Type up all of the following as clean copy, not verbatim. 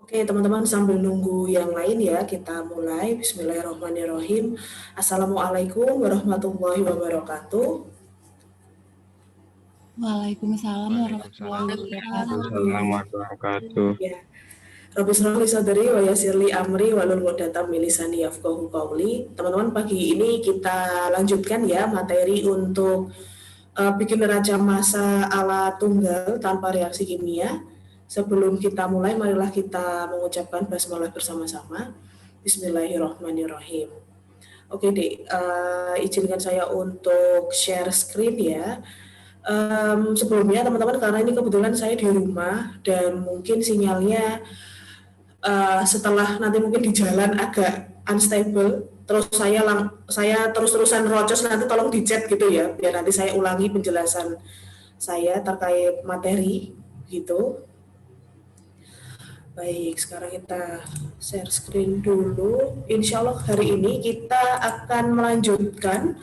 Oke, teman-teman sambil nunggu yang lain ya, kita mulai. Bismillahirrahmanirrahim. Assalamualaikum warahmatullahi wabarakatuh. Waalaikumsalam warahmatullahi Waalaikumsalam wabarakatuh. warahmatullahi wabarakatuh. Ya, Rabbi shrah li sadri wa yassir li amri wahlul 'uqdatam min lisani yafqahu qawli. Teman-teman, pagi ini kita lanjutkan ya materi untuk bikin neraca massa ala tunggal tanpa reaksi kimia. Sebelum kita mulai, marilah kita mengucapkan basmalah bersama-sama. Bismillahirrahmanirrahim. Oke, Dek, izinkan saya untuk share screen ya. Sebelumnya teman-teman, karena ini kebetulan saya di rumah dan mungkin sinyalnya setelah nanti mungkin di jalan agak unstable, terus saya terus-terusan rocos, nanti tolong di chat gitu ya, biar nanti saya ulangi penjelasan saya terkait materi gitu. Baik, sekarang kita share screen dulu. Insya Allah hari ini kita akan melanjutkan.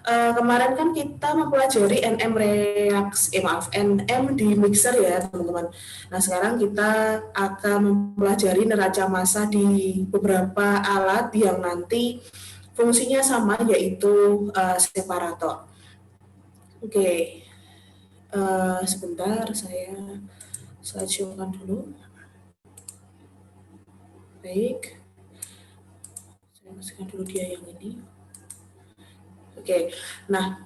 Kemarin kan kita mempelajari NM di mixer ya teman-teman. Nah sekarang kita akan mempelajari neraca massa di beberapa alat yang nanti fungsinya sama, yaitu separator. Oke, sebentar saya slideshow-kan dulu. Baik, saya masukkan dulu dia yang ini. Oke, nah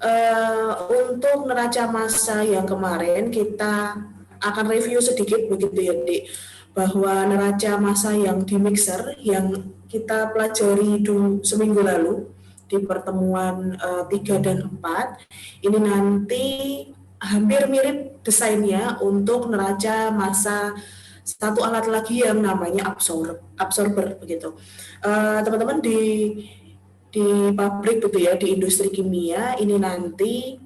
untuk neraca massa yang kemarin kita akan review sedikit begitu ya, Dik, bahwa neraca massa yang di mixer yang kita pelajari seminggu lalu di pertemuan 3 dan 4, ini nanti hampir mirip desainnya untuk neraca massa satu alat lagi yang namanya absorber begitu. Teman-teman di pabrik gitu ya, di industri kimia ini nanti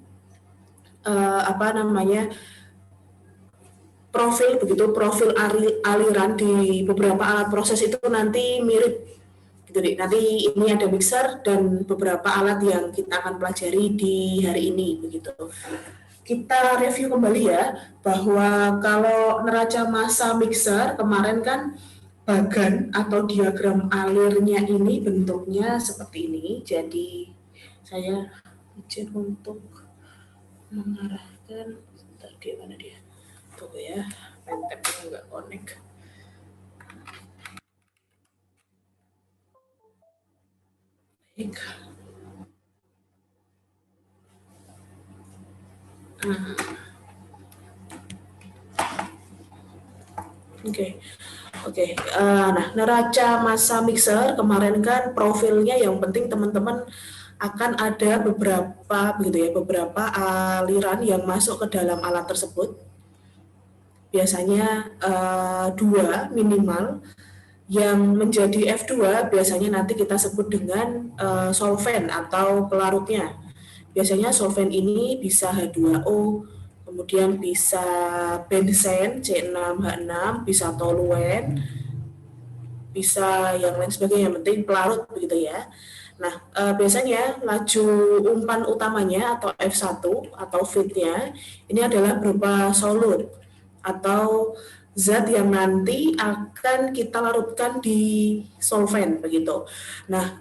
profil aliran di beberapa alat proses itu nanti mirip gitu deh. Nanti ini ada mixer dan beberapa alat yang kita akan pelajari di hari ini begitu. Kita review kembali ya, bahwa kalau neraca massa mixer kemarin kan bagan atau diagram alirnya ini bentuknya seperti ini. Jadi saya izin untuk mengarahkan, tadi mana dia? Tunggu ya, pentepnya nggak connect. Baik. Oke. Nah, neraca massa mixer kemarin kan profilnya yang penting teman-teman akan ada beberapa aliran yang masuk ke dalam alat tersebut. Biasanya 2 minimal. Yang menjadi F2 biasanya nanti kita sebut dengan solvent atau pelarutnya. Biasanya solvent ini bisa H2O, kemudian bisa benzen C6H6, bisa toluen, bisa yang lain sebagainya, yang penting pelarut begitu ya. Nah, biasanya laju umpan utamanya atau F1 atau feed-nya ini adalah berupa solut atau zat yang nanti akan kita larutkan di solvent begitu. Nah,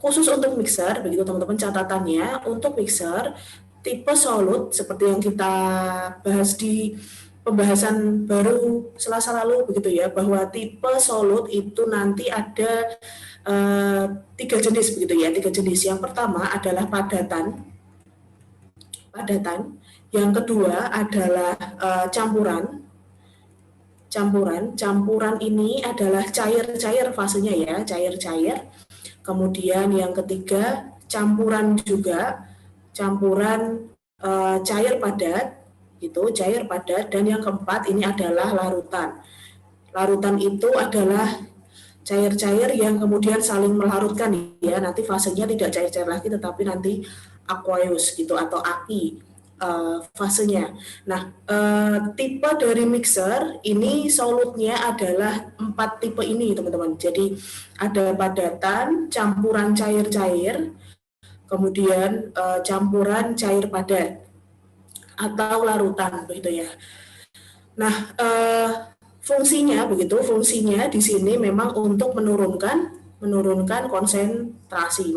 khusus untuk mixer begitu teman-teman, catatannya untuk mixer tipe solut seperti yang kita bahas di pembahasan baru Selasa lalu begitu ya, bahwa tipe solut itu nanti ada 3 jenis begitu ya, 3 jenis. Yang pertama adalah padatan. Yang kedua adalah campuran ini adalah cair-cair fasenya ya, cair-cair. Kemudian yang ketiga campuran cair padat gitu, cair padat. Dan yang keempat ini adalah larutan itu adalah cair-cair yang kemudian saling melarutkan ya, nanti fasenya tidak cair-cair lagi tetapi nanti aqueous gitu atau api fasenya. Nah, tipe dari mixer ini solutnya adalah 4 tipe ini teman-teman. Jadi ada padatan, campuran cair-cair, kemudian campuran cair padat atau larutan begitu ya. Nah, fungsinya begitu, fungsinya di sini memang untuk menurunkan konsentrasi.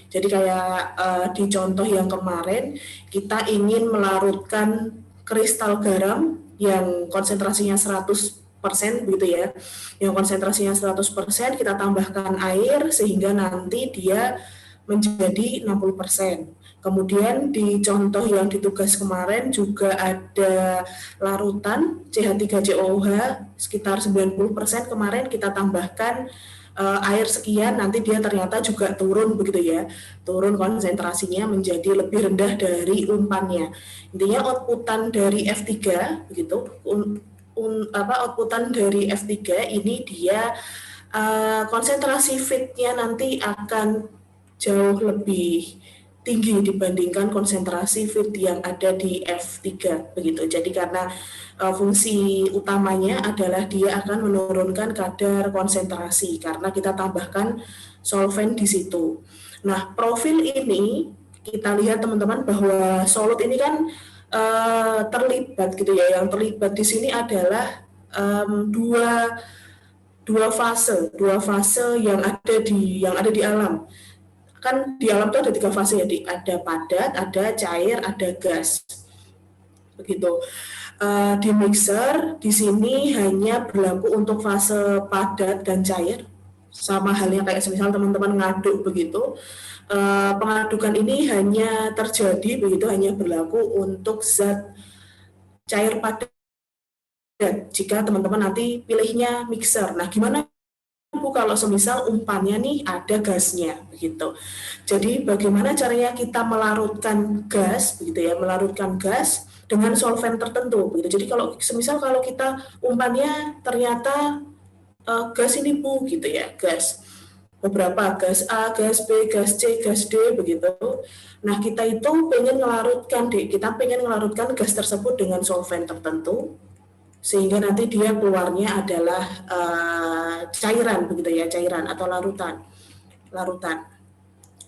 Jadi kayak di contoh yang kemarin kita ingin melarutkan kristal garam yang konsentrasinya 100% begitu ya. Yang konsentrasinya 100% kita tambahkan air sehingga nanti dia menjadi 60%. Kemudian di contoh yang di tugas kemarin juga ada larutan CH3COOH sekitar 90%, kemarin kita tambahkan air sekian, nanti dia ternyata juga turun begitu ya, turun konsentrasinya menjadi lebih rendah dari umpannya. Intinya outputan dari F3 begitu, outputan dari F3 ini dia konsentrasi feednya nanti akan jauh lebih tinggi dibandingkan konsentrasi feed yang ada di F3 begitu. Jadi karena fungsi utamanya adalah dia akan menurunkan kadar konsentrasi karena kita tambahkan solvent di situ. Nah, profil ini kita lihat teman-teman bahwa solut ini kan terlibat gitu ya. Yang terlibat di sini adalah dua fase yang ada di alam. Kan di alam itu ada 3 fase ya, ada padat, ada cair, ada gas. Begitu. Di mixer di sini hanya berlaku untuk fase padat dan cair. Sama halnya kayak semisal teman-teman ngaduk begitu. Pengadukan ini hanya terjadi begitu, hanya berlaku untuk zat cair padat jika teman-teman nanti pilihnya mixer. Nah, gimana Bu kalau semisal umpannya nih ada gasnya begitu. Jadi bagaimana caranya kita melarutkan gas begitu ya, melarutkan gas dengan solvent tertentu begitu. Jadi kalau semisal kalau kita umpannya ternyata gas ini Bu gitu ya, gas beberapa gas A, gas B, gas C, gas D begitu. Nah, kita itu pengen melarutkan gas tersebut dengan solvent tertentu sehingga nanti dia keluarnya adalah cairan begitu ya, cairan atau larutan.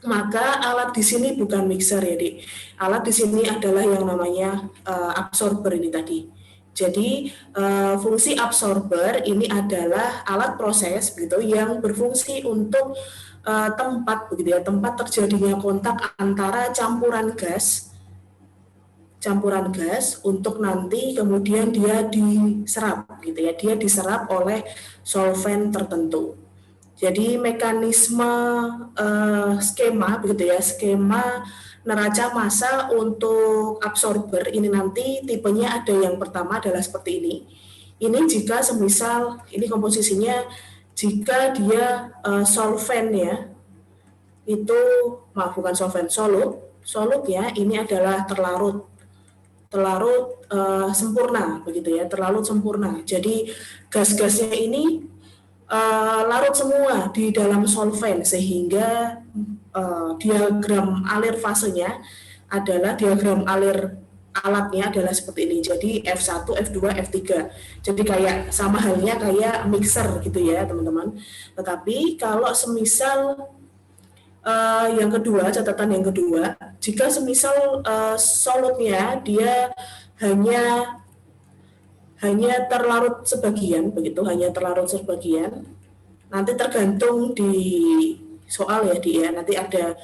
Maka alat di sini bukan mixer ya, Dik. Alat di sini adalah yang namanya absorber ini tadi. Jadi fungsi absorber ini adalah alat proses begitu yang berfungsi untuk tempat begitu ya, tempat terjadinya kontak antara campuran gas untuk nanti kemudian dia diserap gitu ya, dia diserap oleh solvent tertentu. Jadi mekanisme skema begitu ya, skema neraca massa untuk absorber ini nanti tipenya ada yang pertama adalah seperti ini. Ini jika semisal ini komposisinya jika dia solvent ya, itu bukan solvent, solut ya, ini adalah terlarut sempurna begitu ya, terlarut sempurna. Jadi gas-gasnya ini larut semua di dalam solvent sehingga diagram alir fasenya adalah diagram alir alatnya adalah seperti ini. Jadi F1, F2, F3. Jadi kayak sama halnya kayak mixer gitu ya, teman-teman. Tetapi kalau semisal yang kedua, catatan yang kedua, jika semisal solutnya dia hanya terlarut sebagian, begitu, nanti tergantung di soal ya, dia nanti ada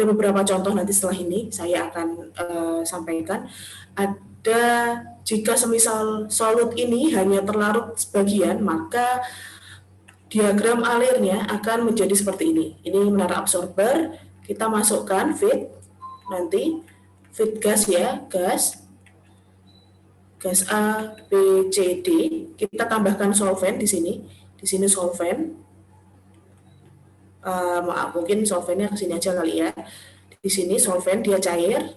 beberapa contoh nanti setelah ini saya akan sampaikan. Ada jika semisal solut ini hanya terlarut sebagian, maka diagram alirnya akan menjadi seperti ini. Ini menara absorber, kita masukkan feed, nanti feed gas ya, gas A, B, C, D. Kita tambahkan solvent di sini solvent. Maaf, mungkin solventnya ke sini aja kali ya. Di sini solvent dia cair,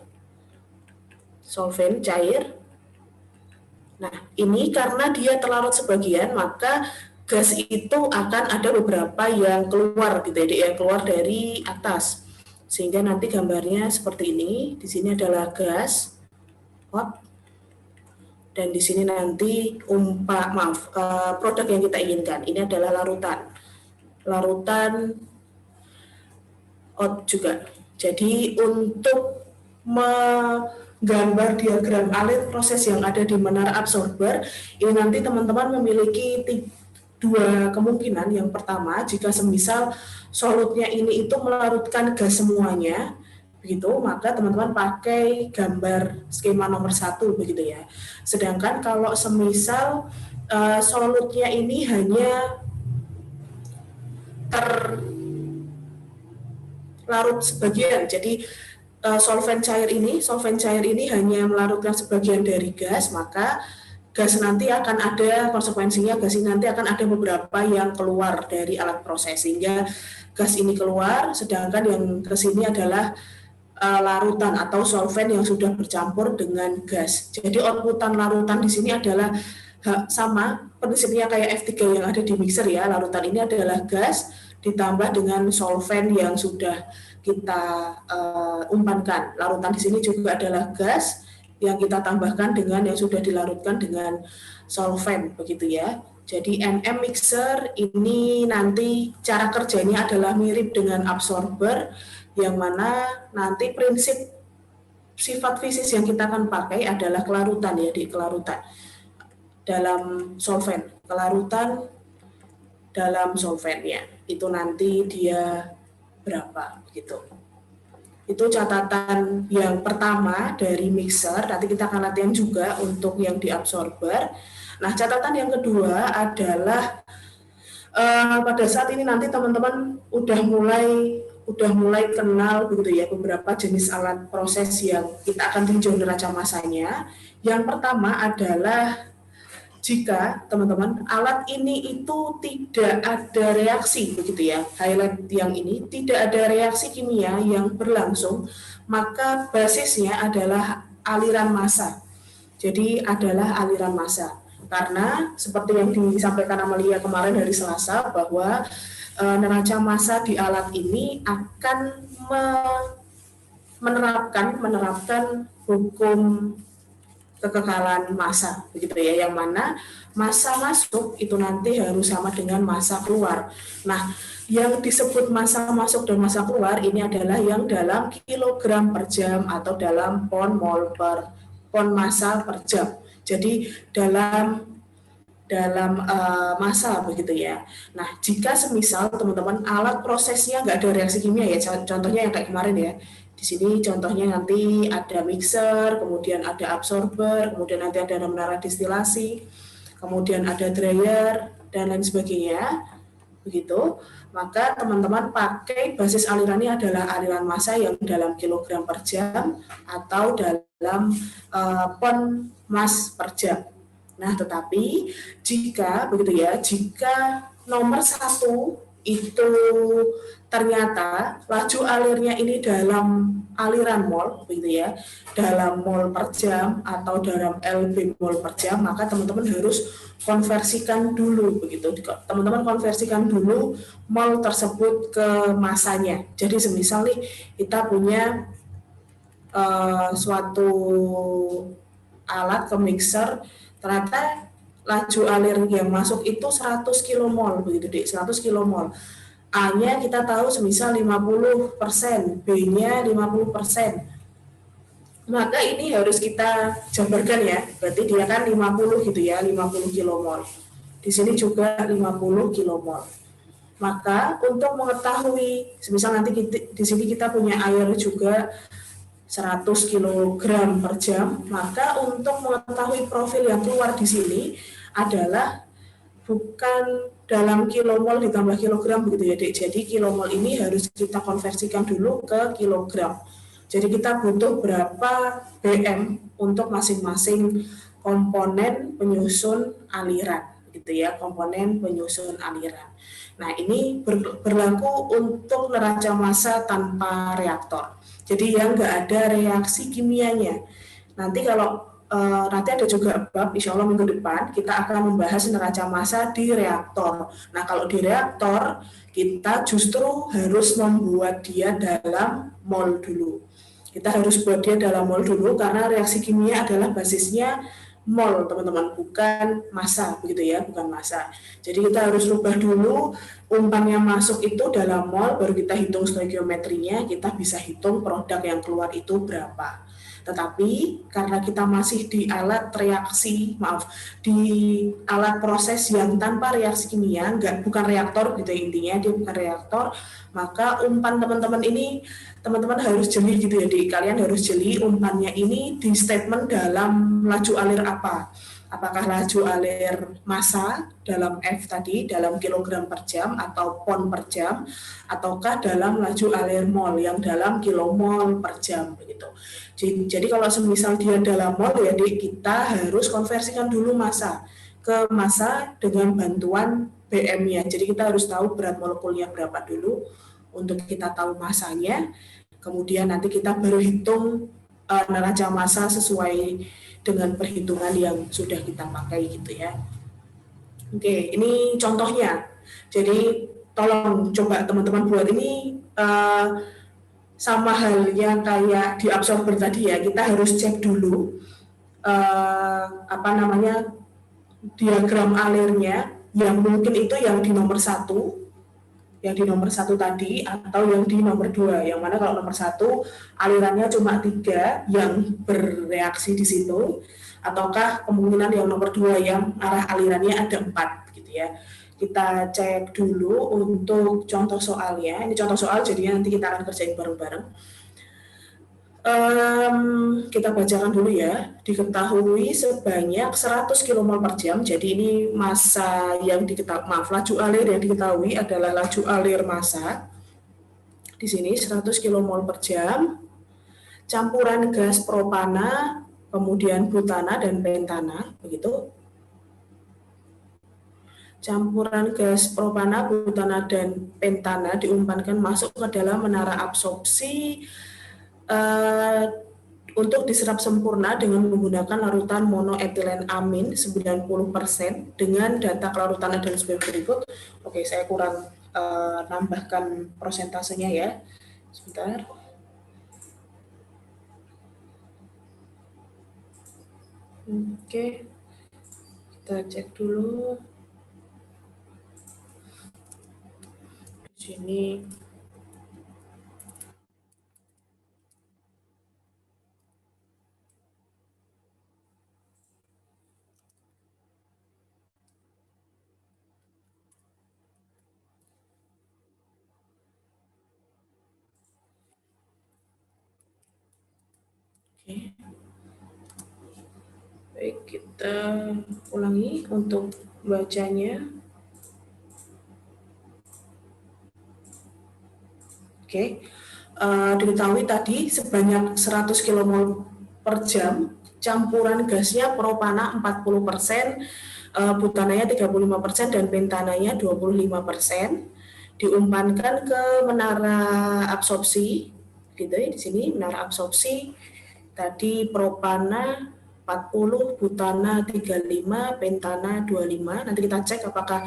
solvent cair. Nah, ini karena dia terlarut sebagian, maka gas itu akan ada beberapa yang keluar gitu ya, yang keluar dari atas. Sehingga nanti gambarnya seperti ini. Di sini adalah gas hot. Dan di sini nanti produk yang kita inginkan. Ini adalah larutan hot juga. Jadi untuk menggambar diagram alir proses yang ada di menara absorber, ini nanti teman-teman memiliki dua kemungkinan. Yang pertama, jika semisal solutnya ini itu melarutkan gas semuanya, begitu, maka teman-teman pakai gambar skema nomor 1 begitu ya. Sedangkan kalau semisal solutnya ini hanya terlarut sebagian, jadi solvent cair ini hanya melarutkan sebagian dari gas, maka gas nanti akan ada konsekuensinya, gas ini nanti akan ada beberapa yang keluar dari alat proses, sehingga gas ini keluar, sedangkan yang ke sini adalah larutan atau solvent yang sudah bercampur dengan gas. Jadi outputan larutan di sini adalah sama prinsipnya kayak F3 yang ada di mixer ya. Larutan ini adalah gas ditambah dengan solvent yang sudah kita umpankan. Larutan di sini juga adalah gas yang kita tambahkan dengan yang sudah dilarutkan dengan solvent begitu ya. Jadi NM mixer ini nanti cara kerjanya adalah mirip dengan absorber, yang mana nanti prinsip sifat fisis yang kita akan pakai adalah kelarutan ya, di kelarutan dalam solvent, kelarutan dalam solventnya itu nanti dia berapa gitu. Itu catatan yang pertama dari mixer. Nanti kita akan latihan juga untuk yang di absorber. Nah, catatan yang kedua adalah pada saat ini nanti teman-teman udah mulai kenal begitu ya beberapa jenis alat proses yang kita akan tinjau neraca massanya. Yang pertama adalah jika teman-teman alat ini itu tidak ada reaksi begitu ya, highlight yang ini tidak ada reaksi kimia yang berlangsung, maka basisnya adalah aliran massa. Jadi adalah aliran massa. Karena seperti yang disampaikan Amalia kemarin hari Selasa bahwa neraca massa di alat ini akan menerapkan hukum kekekalan massa begitu ya, yang mana massa masuk itu nanti harus sama dengan massa keluar. Nah, yang disebut massa masuk dan massa keluar ini adalah yang dalam kilogram per jam atau dalam pon massa per jam. Jadi dalam massa begitu ya. Nah, jika semisal teman-teman alat prosesnya nggak ada reaksi kimia ya, contohnya yang kayak kemarin ya. Di sini contohnya nanti ada mixer, kemudian ada absorber, kemudian nanti ada menara distilasi, kemudian ada dryer dan lain sebagainya. Begitu. Maka teman-teman pakai basis alirannya adalah aliran massa yang dalam kilogram per jam atau dalam pon mass per jam. Nah, tetapi jika begitu ya, jika nomor 1 itu ternyata laju alirnya ini dalam aliran mol begitu ya, dalam mol per jam atau dalam LB mol per jam, maka teman-teman harus konversikan dulu begitu. Teman-teman konversikan dulu mol tersebut ke massanya. Jadi semisal nih kita punya suatu alat ke mixer, ternyata laju alir yang masuk itu 100 kilomol begitu deh, 100 kilomol. A-nya kita tahu semisal 50%, B-nya 50%. Maka ini harus kita jabarkan ya, berarti dia kan 50 gitu ya, 50 kilomol. Di sini juga 50 kilomol. Maka untuk mengetahui, semisal nanti di sini kita punya air juga 100 kg per jam, maka untuk mengetahui profil yang keluar di sini adalah bukan dalam kilomol ditambah kilogram begitu ya, Dek. Jadi kilomol ini harus kita konversikan dulu ke kilogram. Jadi kita butuh berapa BM untuk masing-masing komponen penyusun aliran gitu ya, komponen penyusun aliran. Nah, ini berlaku untuk neraca massa tanpa reaktor. Jadi yang nggak ada reaksi kimianya. Nanti kalau nanti ada juga bab, insya Allah minggu depan kita akan membahas neraca massa di reaktor. Nah, kalau di reaktor kita justru harus membuat dia dalam mol dulu. Kita harus buat dia dalam mol dulu karena reaksi kimia adalah basisnya mol teman-teman, bukan massa begitu ya, bukan massa. Jadi kita harus rubah dulu umpan yang masuk itu dalam mol, baru kita hitung stoikiometrinya, kita bisa hitung produk yang keluar itu berapa. Tetapi karena kita masih di alat reaksi, di alat proses yang tanpa reaksi kimia, bukan reaktor gitu ya, intinya dia bukan reaktor, maka umpan teman-teman ini teman-teman harus jeli gitu ya, kalian harus jeli umpannya ini di statement dalam laju alir apa. Apakah laju alir massa dalam F tadi, dalam kilogram per jam atau pon per jam, ataukah dalam laju alir mol yang dalam kilomol per jam begitu. Jadi kalau semisal dia dalam mol ya kita harus konversikan dulu massa ke massa dengan bantuan BM-nya. Jadi kita harus tahu berat molekulnya berapa dulu untuk kita tahu massanya. Kemudian nanti kita baru hitung neraca massa sesuai dengan perhitungan yang sudah kita pakai gitu ya. Oke, ini contohnya. Jadi tolong coba teman-teman buat ini sama halnya kayak di absorber tadi ya. Kita harus cek dulu diagram alirnya yang mungkin itu yang di nomor 1, yang di nomor 1 tadi atau yang di nomor 2. Yang mana kalau nomor 1 alirannya cuma 3 yang bereaksi di situ, ataukah kemungkinan yang nomor 2 yang arah alirannya ada 4 gitu ya. Kita cek dulu untuk contoh soalnya. Ini contoh soal, jadinya nanti kita akan kerjain bareng-bareng. Kita bacakan dulu ya. Diketahui sebanyak 100 kmol per jam. Jadi ini massa yang laju alir yang diketahui adalah laju alir massa. Di sini 100 kmol per jam. Campuran gas propana, kemudian butana dan pentana, begitu. Campuran gas propana, butana dan pentana diumpankan masuk ke dalam menara absorpsi untuk diserap sempurna dengan menggunakan larutan monoetilen amin 90% dengan data kelarutan adalah sebagai berikut. Oke, saya kurang nambahkan prosentasenya ya. Sebentar. Oke, kita cek dulu. Di sini. Oke. Baik, kita ulangi untuk bacanya. Oke. Diketahui tadi sebanyak 100 kmol per jam, campuran gasnya propana 40%, butananya 35% dan pentananya 25%, diumpankan ke menara absorpsi, gitu ya, di sini menara absorpsi. Tadi propana 40, butana 35, pentana 25. Nanti kita cek apakah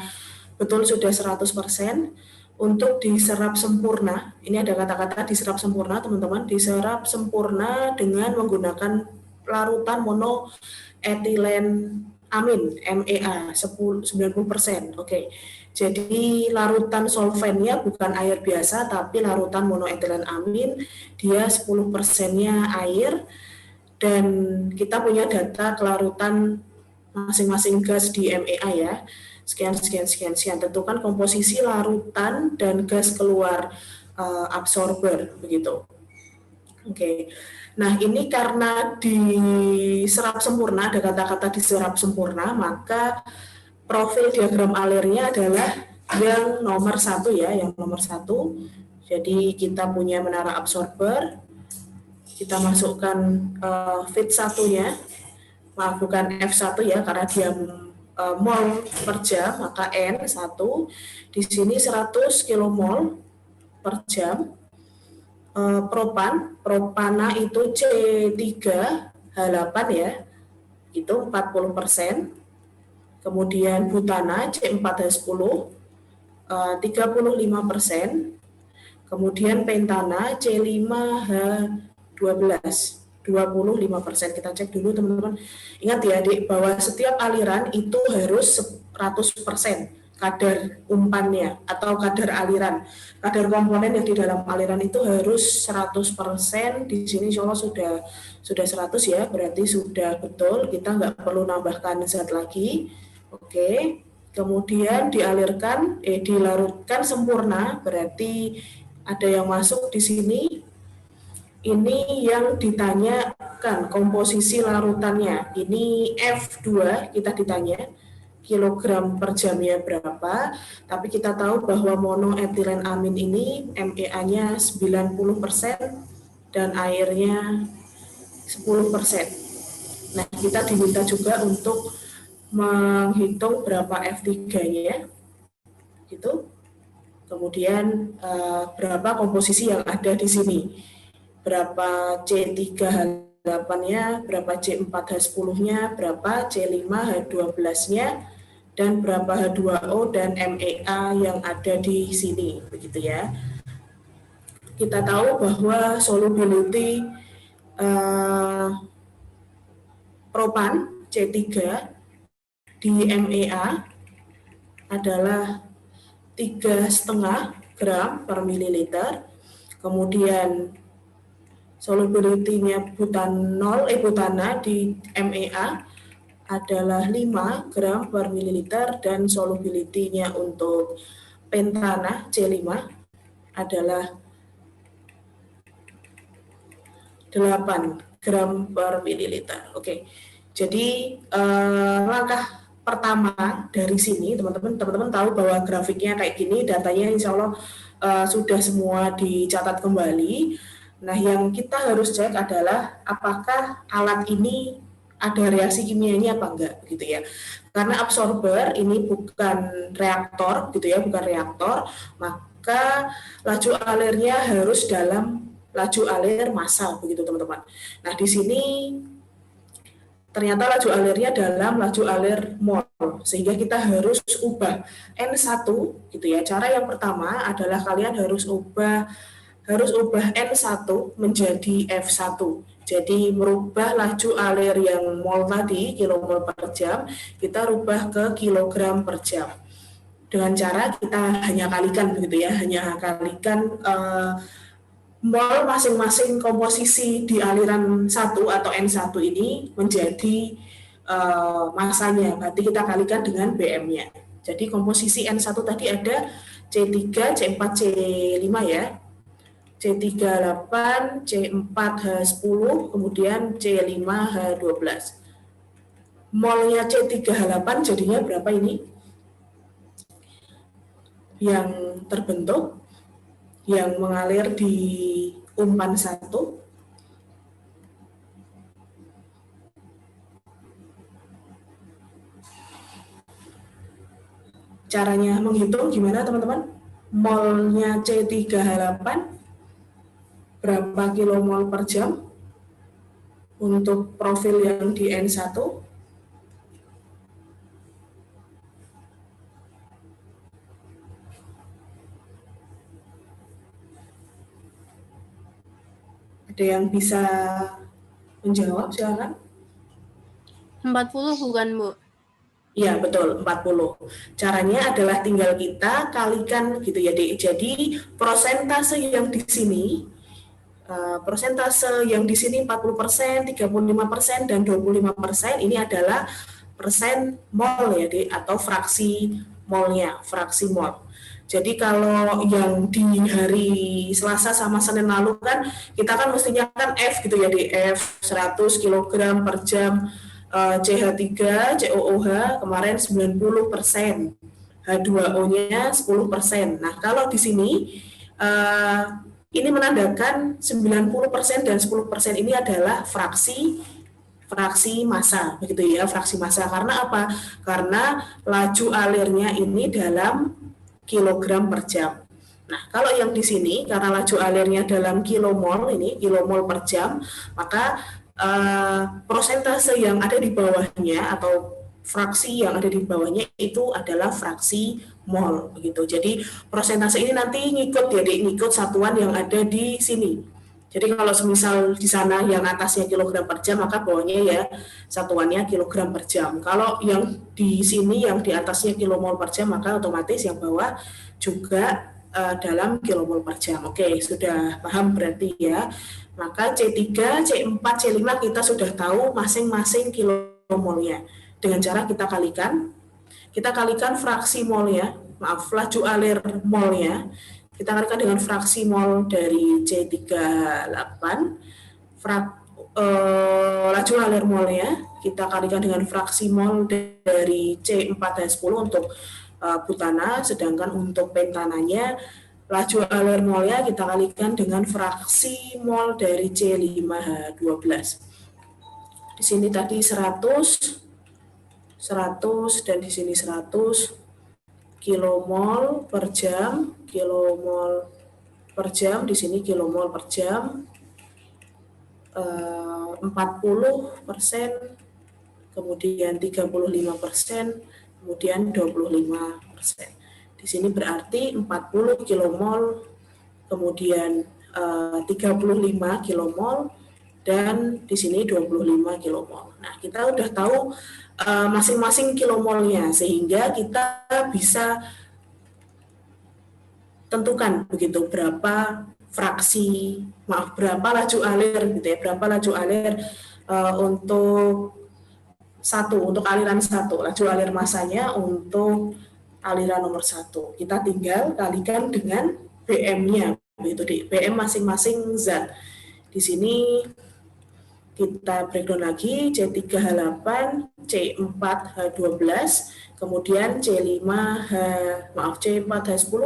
betul sudah 100%. Untuk diserap sempurna, ini ada kata-kata diserap sempurna teman-teman, diserap sempurna dengan menggunakan larutan monoetilen amin, MEA 90%. Oke. Jadi larutan solvennya bukan air biasa tapi larutan monoetilen amin, dia 10%-nya air. Dan kita punya data kelarutan masing-masing gas di MEA ya. Sekian. Tentukan komposisi larutan dan gas keluar absorber begitu. Oke. Nah, ini karena diserap sempurna, ada kata-kata diserap sempurna, maka profil diagram alirnya adalah yang nomor 1 ya, yang nomor 1. Jadi kita punya menara absorber, kita masukkan fit 1-nya, bukan F1 ya, karena dia mol per jam, maka N 1. Di sini 100 kmol per jam. Propana itu C3H8 ya, itu 40%. Kemudian butana C4H10, 35%. Kemudian pentana C5H12, 25%. Kita cek dulu teman-teman. Ingat ya adik, bahwa setiap aliran itu harus 100% kadar umpannya atau kadar aliran. Kadar komponen yang di dalam aliran itu harus 100%. Di sini insya Allah sudah 100 ya, berarti sudah betul. Kita nggak perlu nambahkan zat lagi. Oke. Kemudian dilarutkan sempurna, berarti ada yang masuk di sini. Ini yang ditanyakan komposisi larutannya. Ini F2 kita ditanya kilogram per jamnya berapa, tapi kita tahu bahwa monoetilen amin ini MEA-nya 90% dan airnya 10%. Nah, kita diminta juga untuk menghitung berapa F3-nya, gitu. Kemudian berapa komposisi yang ada di sini, berapa C3H8-nya, berapa C4H10-nya, berapa C5H12-nya, dan berapa H2O dan MEA yang ada di sini, begitu ya. Kita tahu bahwa solubility propan C3 di MEA adalah 3,5 gram per mililiter. Kemudian solubility-nya butana di MEA adalah 5 gram per mililiter dan solubility-nya untuk pentana C5 adalah 8 gram per mililiter. Oke. Jadi langkah pertama dari sini teman-teman tahu bahwa grafiknya kayak gini, datanya insya Allah sudah semua dicatat kembali. Nah, yang kita harus cek adalah apakah alat ini ada reaksi kimianya apa enggak, gitu ya. Karena absorber ini bukan reaktor, gitu ya, bukan reaktor, maka laju alirnya harus dalam laju alir massa, begitu teman-teman. Nah, di sini ternyata laju alirnya dalam laju alir mol, sehingga kita harus ubah N1, gitu ya. Cara yang pertama adalah kalian harus ubah N1 menjadi F1. Jadi merubah laju alir yang mol tadi, kilomol per jam, kita rubah ke kilogram per jam. Dengan cara kita hanya kalikan, begitu ya, hanya kalikan mol masing-masing komposisi di aliran 1 atau N1 ini menjadi masanya, berarti kita kalikan dengan BM-nya. Jadi komposisi N1 tadi ada C3, C4, C5 ya, C38, C4H10, kemudian C5H12. Molnya C3H8 jadinya berapa ini? Yang terbentuk, yang mengalir di umpan 1. Caranya menghitung gimana teman-teman? Molnya C3H8 berapa kilomol per jam untuk profil yang di N1? Ada yang bisa menjawab, silakan. 40 bukan, Bu? Iya, betul, 40. Caranya adalah tinggal kita kalikan gitu ya, Dek. Jadi persentase yang di sini 40%, 35%, dan 25% ini adalah persen mol ya, Dek, atau fraksi molnya, fraksi mol. Jadi kalau yang di hari Selasa sama Senin lalu kan kita kan mestinya kan F gitu ya, di F 100 kg per jam, CH3, COOH kemarin 90%, H2O-nya 10%. Nah, kalau di sini ini menandakan 90% dan 10% ini adalah fraksi massa, begitu ya, fraksi massa. Karena apa? Karena laju alirnya ini dalam kilogram per jam. Nah, kalau yang di sini karena laju alirnya dalam kilomol, ini kilomol per jam, maka prosentase yang ada di bawahnya atau fraksi yang ada di bawahnya itu adalah fraksi mol, begitu. Jadi prosentase ini nanti ngikut ya, ngikut satuan yang ada di sini. Jadi kalau semisal di sana yang atasnya kilogram per jam, maka bawahnya ya satuannya kilogram per jam. Kalau yang di sini yang di atasnya kilomol per jam, maka otomatis yang bawah juga dalam kilomol per jam. Oke, sudah paham berarti ya. Maka C3, C4, C5 kita sudah tahu masing-masing kilomolnya. Dengan cara kita kalikan fraksi molnya, laju alir molnya, kita kalikan dengan fraksi mol dari C38, laju alir molnya, kita kalikan dengan fraksi mol dari C4H10 untuk butana, sedangkan untuk pentananya, laju alir molnya kita kalikan dengan fraksi mol dari C5H12. Di sini tadi 100, dan di sini 100 kilomol per jam, di sini kilomol per jam, 40%, kemudian 35%, kemudian 25%. Di sini berarti 40 kilomol, kemudian 35 kilomol, dan di sini 25 kilomol. Nah, kita udah tahu masing-masing kilomolnya, sehingga kita bisa tentukan begitu berapa laju alir gitu ya, berapa laju alir untuk aliran 1, laju alir masanya untuk aliran nomor 1. Kita tinggal kalikan dengan BM-nya, begitu di BM masing-masing zat. Di sini kita breakdown lagi, C3H8, C4H12, kemudian C4H10,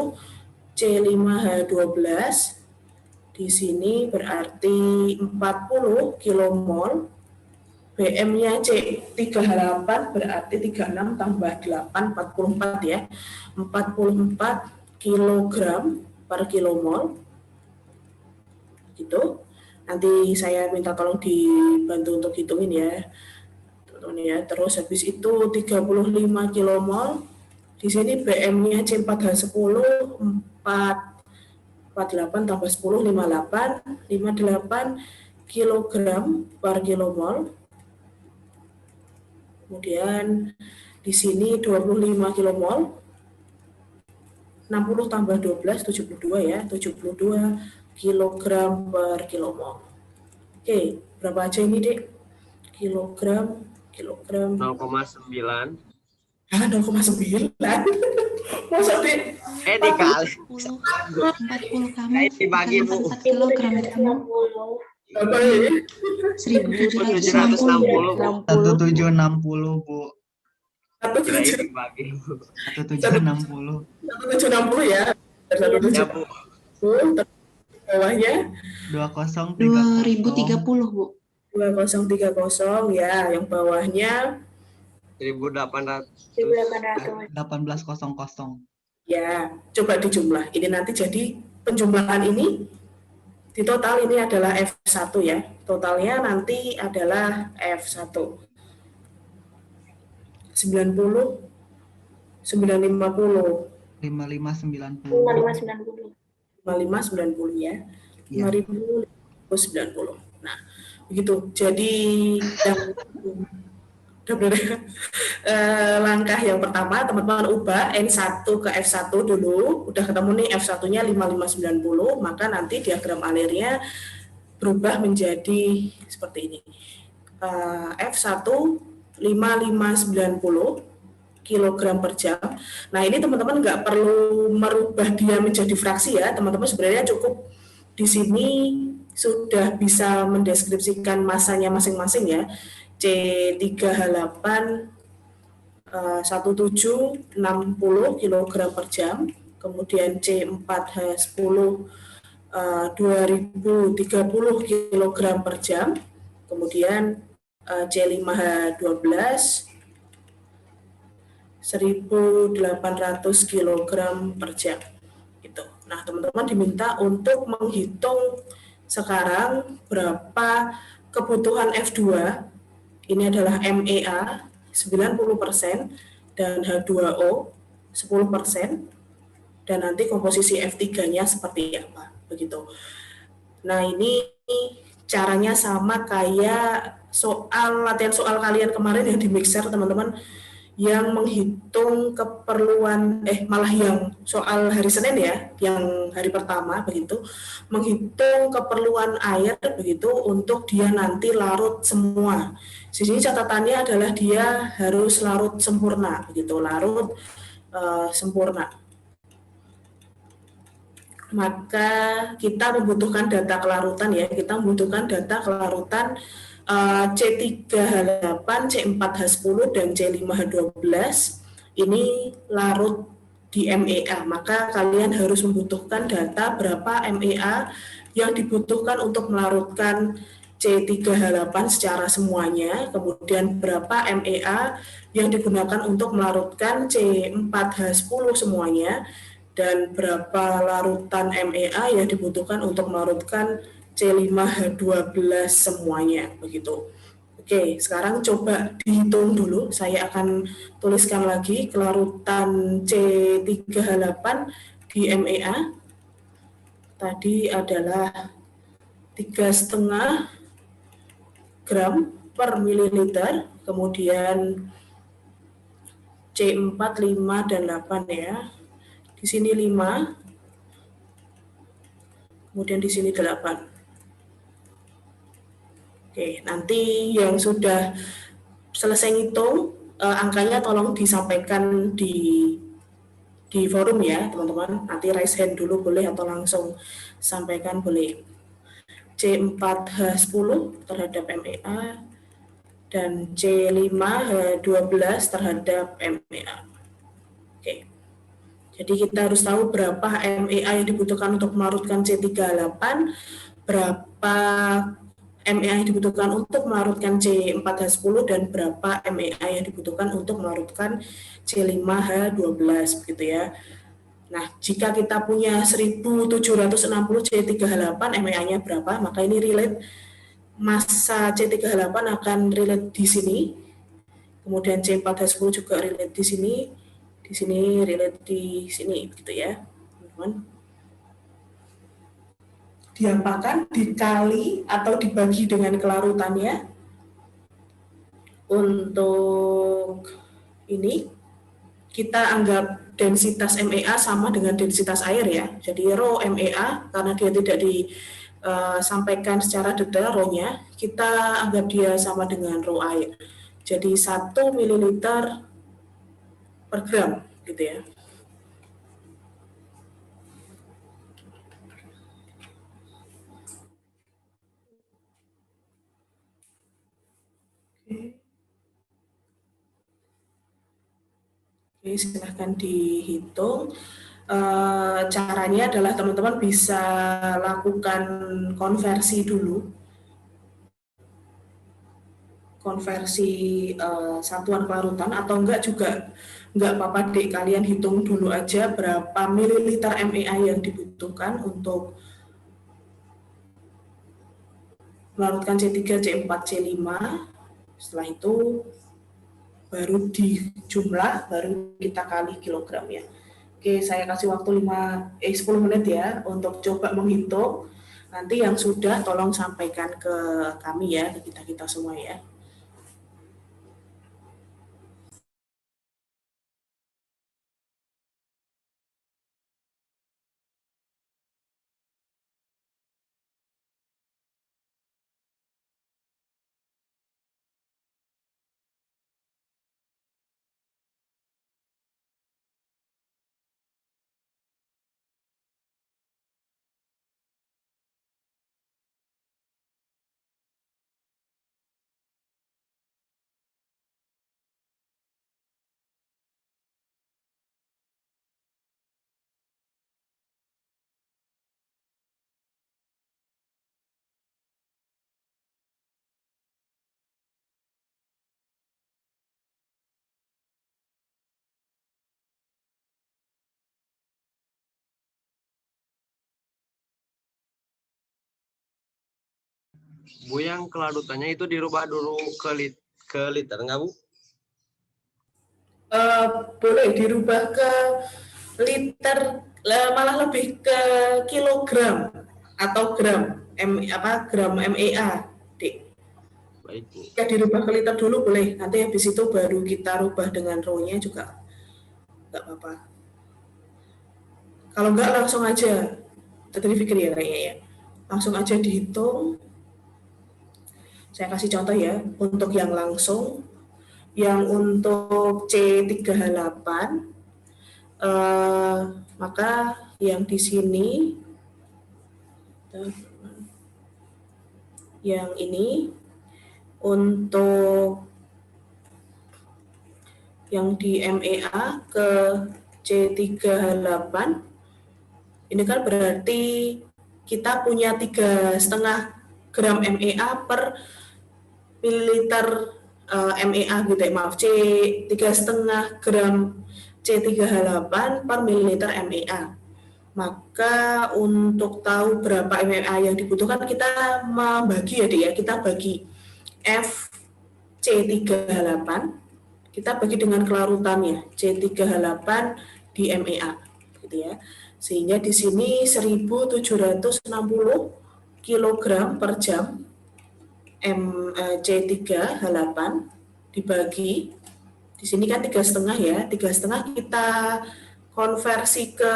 C5H12. Di sini berarti 40 kilomol. BM-nya C3H8 berarti 36 tambah 8, 44 ya. 44 kilogram per kilomol. Gitu. Nanti saya minta tolong dibantu untuk hitungin ya. Terus habis itu 35 kilomol. Di sini BM-nya C4H10 48 tambah 10 58 kilogram per kilomol. Kemudian di sini 25 kilomol. 60 tambah 12 72 ya, 72 kilogram per kilomol. Oke, berapa aja ini, Dek? Kilogram. 0,9. 0,9. Masa, Dek? Dikali. 40 kamu Dibagi, Bu. 4 kilogram itu kamu. Berapa ya? 1760. 1760, Bu. 1760 Dibagi, Bu. 1760. 1760 ya. 1760. Ya, Bu. Bawahnya 2030, Bu. 2030 ya, yang bawahnya 1800. 1800. ya, coba dijumlah. Ini nanti jadi penjumlahan ini di total ini adalah F1 ya. Totalnya nanti adalah F1. 90 950 5590. 5590 ya. Iya. 5090. Nah, begitu. Jadi langkah yang pertama teman-teman ubah N1 ke F1 dulu. Udah ketemu nih F1-nya 5590, maka nanti diagram alirnya berubah menjadi seperti ini. F1 5590 kilogram per jam. Nah, ini teman-teman nggak perlu merubah dia menjadi fraksi ya, teman-teman sebenarnya cukup di sini sudah bisa mendeskripsikan masanya masing-masing ya. C3H8 1760 kg per jam, kemudian C4H10 2030 kg per jam, kemudian C5H12 1.800 kg per jam. Gitu. Nah, teman-teman diminta untuk menghitung sekarang berapa kebutuhan F2. Ini adalah MEA 90% dan H2O 10%, dan nanti komposisi F3-nya seperti apa, begitu. Nah, ini caranya sama kayak latihan soal kalian kemarin yang di mixer, teman-teman, yang menghitung keperluan, malah yang soal hari Senin ya, yang hari pertama begitu, menghitung keperluan air begitu untuk dia nanti larut semua. Di sini catatannya adalah dia harus larut sempurna begitu, larut sempurna. Maka kita membutuhkan data kelarutan ya, kita membutuhkan data kelarutan C3H8, C4H10, dan C5H12 ini larut di MEA. Maka kalian harus membutuhkan data berapa MEA yang dibutuhkan untuk melarutkan C3H8 secara semuanya, kemudian berapa MEA yang digunakan untuk melarutkan C4H10 semuanya, dan berapa larutan MEA yang dibutuhkan untuk melarutkan C5H12 semuanya begitu. Oke, sekarang coba dihitung dulu. Saya akan tuliskan lagi kelarutan C3H8 di MEA. Tadi adalah 3,5 gram per mililiter, kemudian C4, 5, dan 8 ya. Di sini 5, kemudian di sini 8. Oke, nanti yang sudah selesai ngitung, angkanya tolong disampaikan di forum ya, teman-teman. Nanti raise hand dulu boleh atau langsung sampaikan boleh. C4H10 terhadap MEA dan C5H12 terhadap MEA. Oke. Jadi kita harus tahu berapa MEA yang dibutuhkan untuk melarutkan C3H8, berapa MEA yang dibutuhkan untuk melarutkan C4H10, dan berapa MEA yang dibutuhkan untuk melarutkan C5H12 begitu ya. Nah, jika kita punya 1760 C3H8, MEA-nya berapa? Maka ini relate massa C3H8 akan relate di sini. Kemudian C4H10 juga relate di sini relate di sini gitu ya, teman-teman. Diapakan, dikali atau dibagi dengan kelarutannya. Untuk ini kita anggap densitas MEA sama dengan densitas air ya. Jadi rho MEA karena dia tidak disampaikan secara detail rho-nya, kita anggap dia sama dengan rho air. Jadi 1 ml per gram gitu ya. Oke, silahkan dihitung. Caranya adalah teman-teman bisa lakukan konversi dulu. Konversi satuan kelarutan, atau enggak juga enggak apa-apa deh, kalian hitung dulu aja berapa mililiter MEA yang dibutuhkan untuk melarutkan C3, C4, C5. Setelah itu baru dijumlah, baru kita kali kilogram ya. Oke, saya kasih waktu 10 menit ya untuk coba menghitung. Nanti yang sudah tolong sampaikan ke kami ya, ke kita semua ya. Bu, yang kelarutannya itu dirubah dulu ke liter nggak Bu? Boleh dirubah ke liter, malah lebih ke kilogram atau gram. gram MEA, Dik. Baik, Bu. Ya dirubah ke liter dulu boleh, nanti habis itu baru kita rubah dengan row-nya juga nggak apa-apa. Kalau nggak langsung aja, tadi pikir ya kayaknya ya, langsung aja dihitung. Saya kasih contoh ya, untuk yang langsung, yang untuk C3H8, maka yang di sini, yang ini, untuk yang di MEA ke C3H8, ini kan berarti kita punya 3,5 gram MEA per mililiter MEA gitu ya, maaf, 3,5 gram C3H8 per mililiter MEA. Maka untuk tahu berapa MEA yang dibutuhkan, kita membagi ya, Dik, ya, kita bagi F C3H8, kita bagi dengan kelarutannya C3H8 di MEA gitu ya. Sehingga di sini 1760 kg per jam C3H8 dibagi, di sini kan 3,5 ya, 3,5 kita konversi ke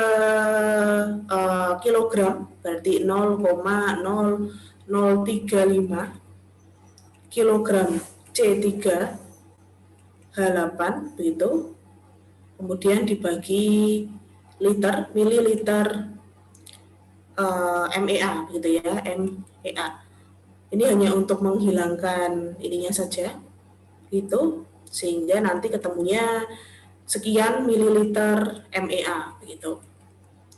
kilogram, berarti 0,0035 kilogram C3H8 begitu, kemudian dibagi liter, mililiter MEA gitu ya, MEA. Ini hanya untuk menghilangkan ininya saja, gitu, sehingga nanti ketemunya sekian mililiter MEA begitu.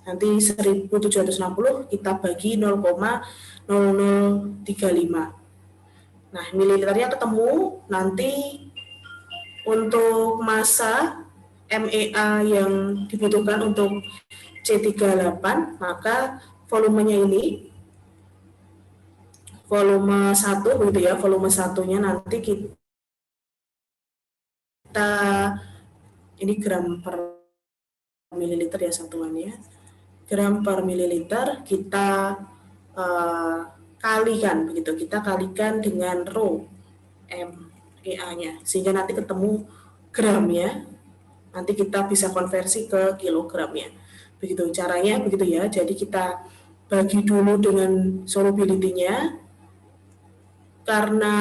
Nanti 1760 kita bagi 0,0035. Nah, mililiternya ketemu, nanti untuk massa MEA yang dibutuhkan untuk C3H8, maka volumenya ini, volume 1 gitu ya, volume satunya nanti kita, ini gram per mililiter ya satuannya, gram per mililiter kita kalikan begitu, kita kalikan dengan rho MEA-nya, sehingga nanti ketemu gramnya, nanti kita bisa konversi ke kilogramnya. Begitu caranya, begitu ya. Jadi kita bagi dulu dengan solubility-nya, karena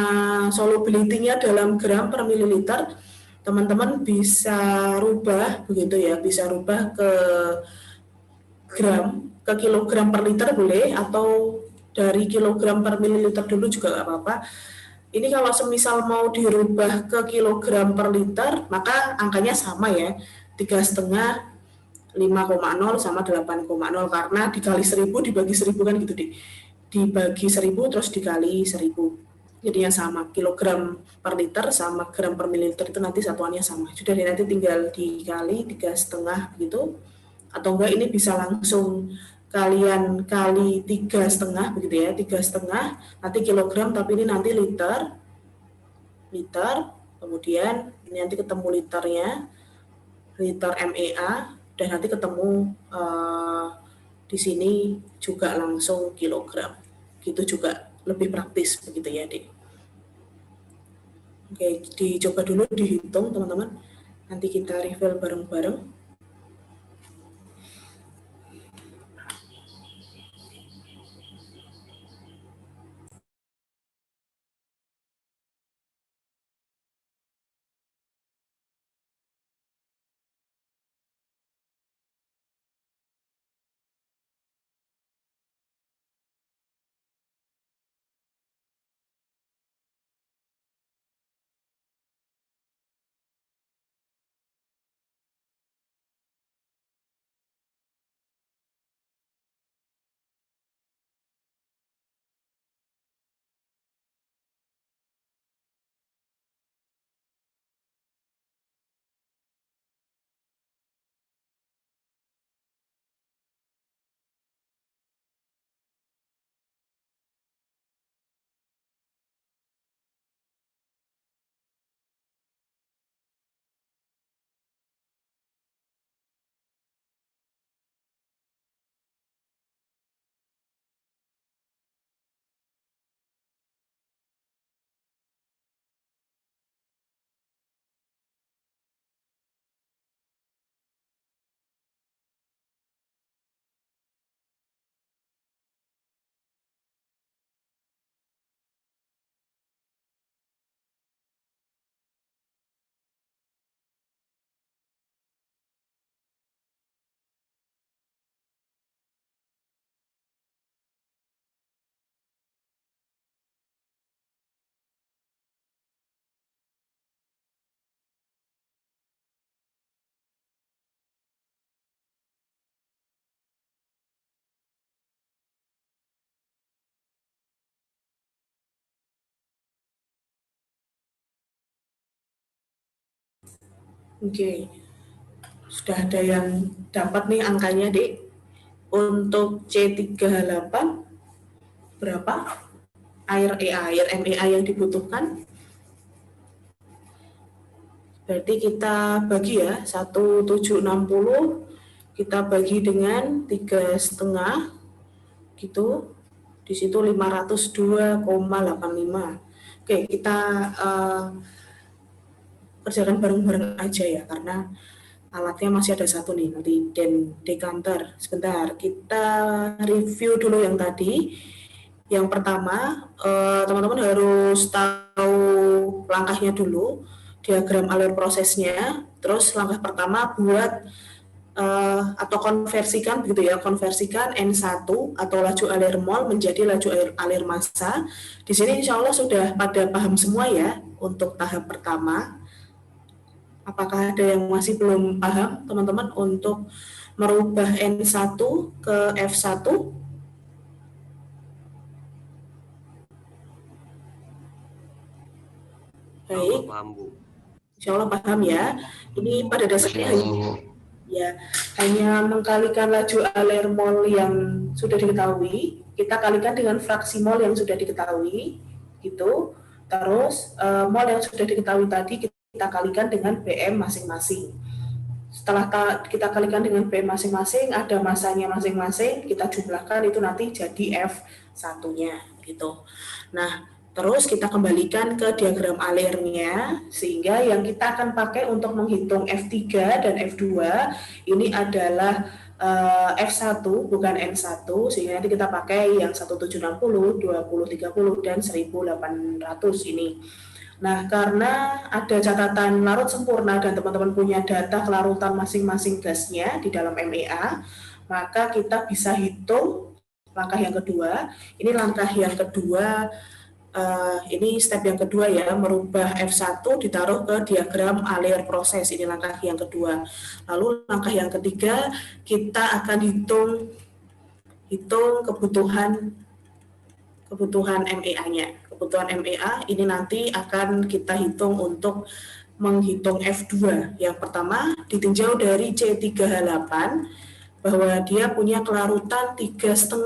solubility-nya dalam gram per mililiter, teman-teman bisa rubah begitu ya, bisa rubah ke gram, ke kilogram per liter boleh, atau dari kilogram per mililiter dulu juga nggak apa-apa. Ini kalau semisal mau dirubah ke kilogram per liter, maka angkanya sama ya, 3,5, 5,0 sama 8,0, karena dikali 1000 dibagi 1000 kan gitu, dibagi 1000 terus dikali 1000. Jadinya sama, kilogram per liter sama gram per mililiter itu nanti satuannya sama. Sudah, nanti tinggal dikali 3,5 gitu, atau enggak ini bisa langsung kalian kali 3,5 begitu ya, 3,5 nanti kilogram, tapi ini nanti liter, kemudian ini nanti ketemu liternya, liter MEA, dan nanti ketemu di sini juga langsung kilogram. Gitu juga lebih praktis begitu ya, Dik. Oke, dicoba dulu dihitung teman-teman. Nanti kita refill bareng-bareng. Oke, sudah ada yang dapat nih angkanya, Dik. Untuk C38 berapa air MEA yang dibutuhkan? Berarti kita bagi ya, 1760 kita bagi dengan 3,5 gitu. Di situ 502,85. Oke, kita kerjakan bareng-bareng aja ya, karena alatnya masih ada satu nih, nanti dekanter. Sebentar, kita review dulu yang tadi. Yang pertama, teman-teman harus tahu langkahnya dulu, diagram alur prosesnya. Terus langkah pertama buat atau konversikan begitu ya, konversikan N1 atau laju alir mol menjadi laju alir massa. Di sini insya Allah sudah pada paham semua ya untuk tahap pertama. Apakah ada yang masih belum paham teman-teman untuk merubah N1 ke F1? Baik, Paham, Bu. insya Allah paham ya. Ini pada dasarnya hanya mengkalikan laju alir mol yang sudah diketahui, kita kalikan dengan fraksi mol yang sudah diketahui, gitu. Terus mol yang sudah diketahui tadi kita kalikan dengan BM masing-masing. Setelah kita kalikan dengan BM masing-masing, ada masanya masing-masing, kita jumlahkan itu nanti jadi F1-nya, gitu. Nah, terus kita kembalikan ke diagram alirnya, sehingga yang kita akan pakai untuk menghitung F3 dan F2 ini adalah F1 bukan N1, sehingga nanti kita pakai yang 1760, 2030, dan 1800 ini. Nah, karena ada catatan larut sempurna dan teman-teman punya data kelarutan masing-masing gasnya di dalam MEA, maka kita bisa hitung langkah yang kedua. Ini langkah yang kedua. Ini step yang kedua ya, merubah F1 ditaruh ke diagram alir proses. Ini langkah yang kedua. Lalu langkah yang ketiga, kita akan hitung kebutuhan MEA-nya. Kebutuhan MEA ini nanti akan kita hitung untuk menghitung F2. Yang pertama, ditinjau dari C38 bahwa dia punya kelarutan 3,5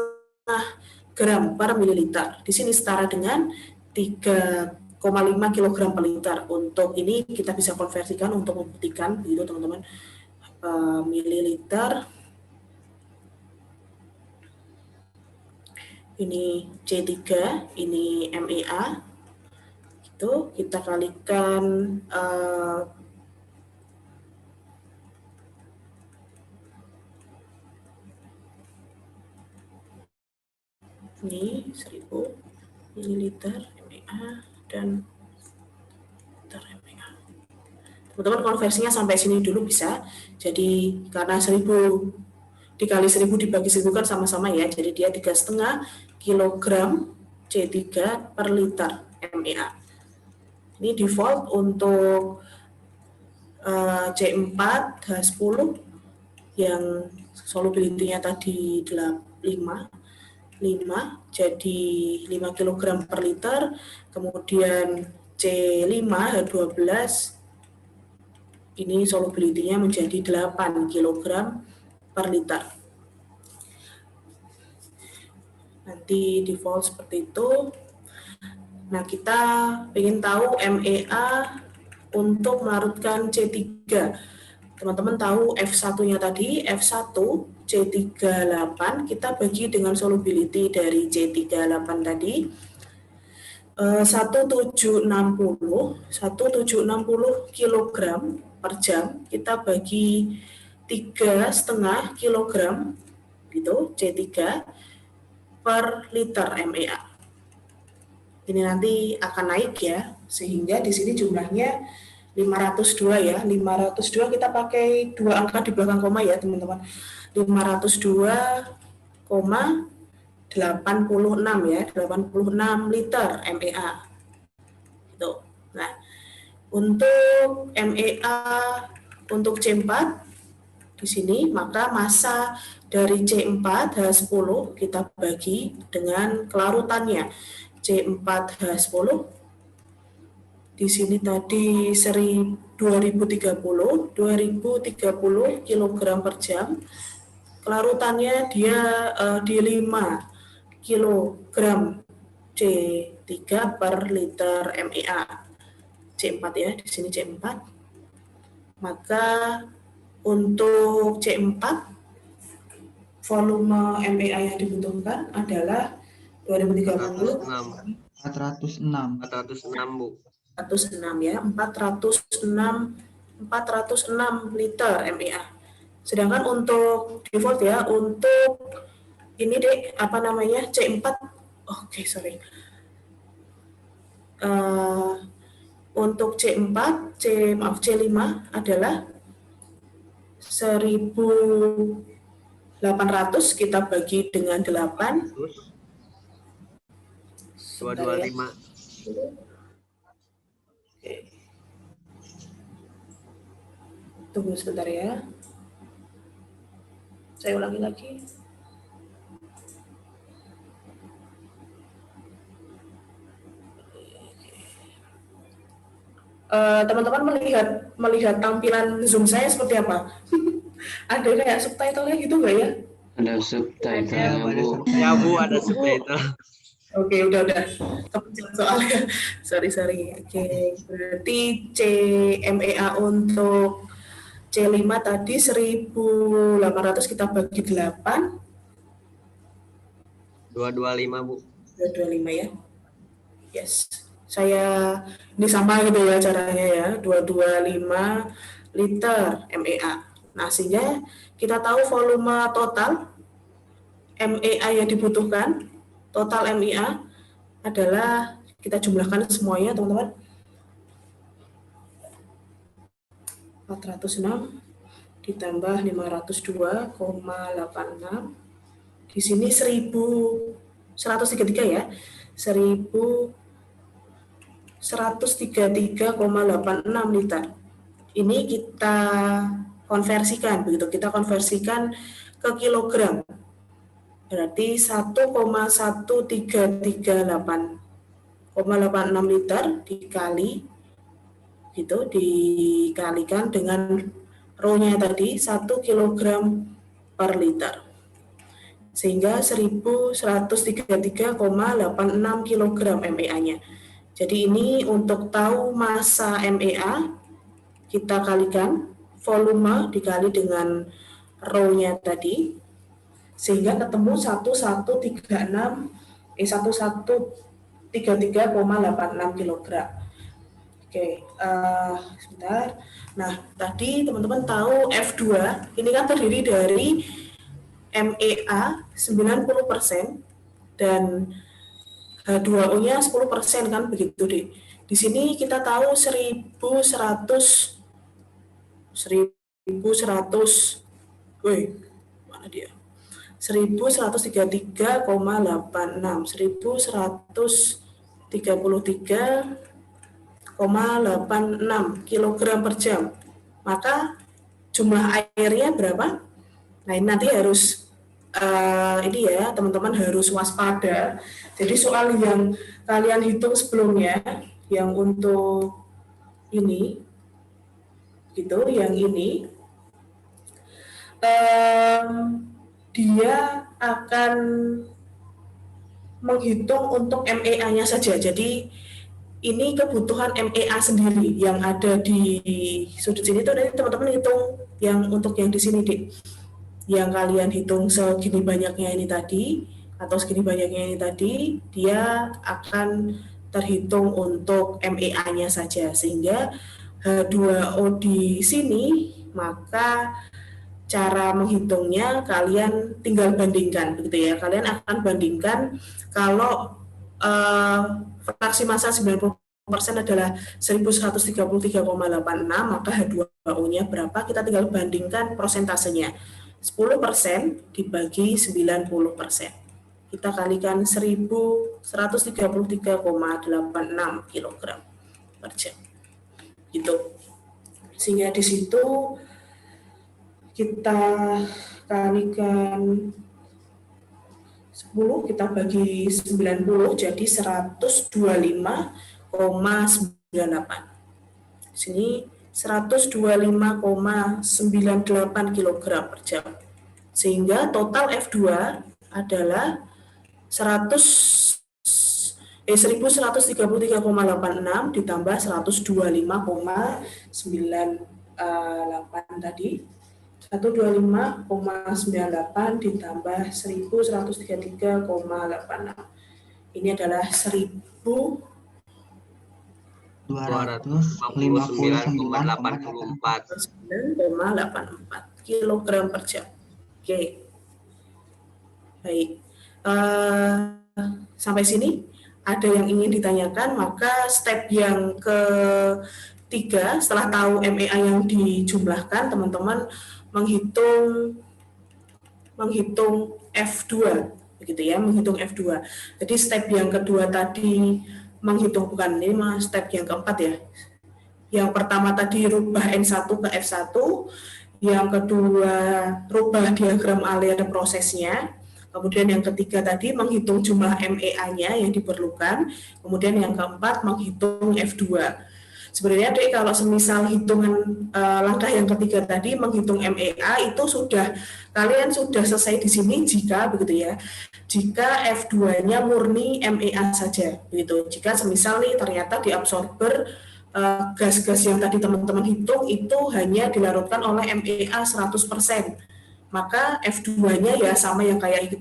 gram per mililiter. Di sini setara dengan 3,5 kg per liter. Untuk ini kita bisa konversikan untuk membuktikan, begitu teman-teman. Mililiter. Ini C3, ini MEA. Itu kita kalikan ini 1000 ml MEA dan liter MEA. Teman-teman konversinya sampai sini dulu bisa. Jadi karena 1000 dikali 1000 dibagi 1000 kan sama-sama ya. Jadi dia 3,5 kg C3 per liter MEA. Ini default untuk C4 H10 yang solubility-nya tadi 5 jadi 5 kg per liter, kemudian C5 H12 ini solubility-nya menjadi 8 kg per liter. Nanti default seperti itu. Nah, kita ingin tahu MEA untuk melarutkan C3. Teman-teman tahu F1-nya tadi, F1 C38 kita bagi dengan solubility dari C38 tadi 1760 kg per jam, kita bagi 3,5 kg gitu C3 per liter MEA. Ini nanti akan naik ya, sehingga di sini jumlahnya 502 ya. 502 kita pakai 2 angka di belakang koma ya teman-teman. 502,86 ya, 86 liter MEA. Gitu. Nah, untuk MEA untuk C4 di sini, maka massa dari C4 H10 kita bagi dengan kelarutannya. C4 H10 Di sini tadi 2030 kilogram per jam. Kelarutannya dia di 5 kilogram C3 per liter MEA. C4 ya, di sini C4. Maka untuk C4 volume MEA yang dibutuhkan adalah 2030 406. 406 Bu. 406 ya, 406 liter MEA. Sedangkan untuk default ya, untuk ini deh apa namanya C4, oke, sorry. Untuk C4, C5 adalah 1.800 kita bagi dengan 8. 225. Oke. Tunggu sebentar ya. Saya ulangi lagi. Teman-teman melihat tampilan Zoom saya seperti apa? Ada kayak subtitle-nya gitu nggak ya? Ada subtitle-nya, Bu. Ya Bu, ada subtitle. Oke, udah. Kepencet soalnya. Sorry. Oke, berarti CMEA untuk C5 tadi 1.800 kita bagi 8. 225 Bu. 225 ya. Yes. Saya ini sama gitu ya caranya ya. 225 liter MEA. Nah, sehingga kita tahu volume total MEA yang dibutuhkan, total MEA adalah, kita jumlahkan semuanya teman-teman, 406 ditambah 502,86. Di sini 1.133 ya, 1.133,86 liter. Ini kita konversikan, begitu kita konversikan ke kilogram. Berarti 1,1338,86 liter dikalikan dengan rho-nya tadi 1 kilogram per liter. Sehingga 1.133,86 kilogram MEA-nya. Jadi ini untuk tahu massa MEA, kita kalikan volume dikali dengan rho-nya tadi, sehingga ketemu 1.133,86 kilogram. Oke, sebentar. Nah, tadi teman-teman tahu F2 ini kan terdiri dari MEA 90% dan H2O-nya 10% kan, begitu deh. Di sini kita tahu 1.100, mana dia? 1.133,86 kilogram per jam. Maka jumlah airnya berapa? Nah, ini nanti harus ini ya, teman-teman harus waspada. Jadi soal yang kalian hitung sebelumnya, yang untuk ini, gitu, yang ini, dia akan menghitung untuk MEA-nya saja. Jadi ini kebutuhan MEA sendiri yang ada di sudut sini tuh, nanti teman-teman hitung yang untuk yang di sini deh. Yang kalian hitung segini banyaknya ini tadi, atau segini banyaknya ini tadi, dia akan terhitung untuk MEA-nya saja. Sehingga H2O di sini, maka cara menghitungnya kalian tinggal bandingkan, begitu ya. Kalian akan bandingkan kalau fraksi massa 90% adalah 1.133,86, maka H2O-nya berapa? Kita tinggal bandingkan persentasenya. 10% dibagi 90%. Kita kalikan 1.133,86 kg per jam. Gitu. Sehingga di situ kita kalikan 10, kita bagi 90, jadi 125,9 Di sini 125,98 kg per jam. Sehingga total F2 adalah 1133,86 ditambah 125,98 tadi. 125,98 ditambah 1133,86. Ini adalah 259,84 kilogram per jam. Oke. Baik. Sampai sini ada yang ingin ditanyakan, maka step yang ketiga setelah tahu MEA yang dijumlahkan, teman-teman menghitung F2, begitu ya, menghitung F2. Jadi step yang kedua tadi menghitung, bukan, ini step yang keempat ya. Yang pertama tadi rubah N1 ke F1, yang kedua rubah diagram alir prosesnya, kemudian yang ketiga tadi menghitung jumlah MEA-nya yang diperlukan, kemudian yang keempat menghitung F2. Sebenarnya Dek, kalau semisal hitungan langkah yang ketiga tadi menghitung MEA itu kalian sudah selesai di sini jika begitu ya, jika F2-nya murni MEA saja begitu. Jika semisal nih ternyata di absorber gas-gas yang tadi teman-teman hitung itu hanya dilarutkan oleh MEA 100%. Maka F2-nya ya sama yang kalian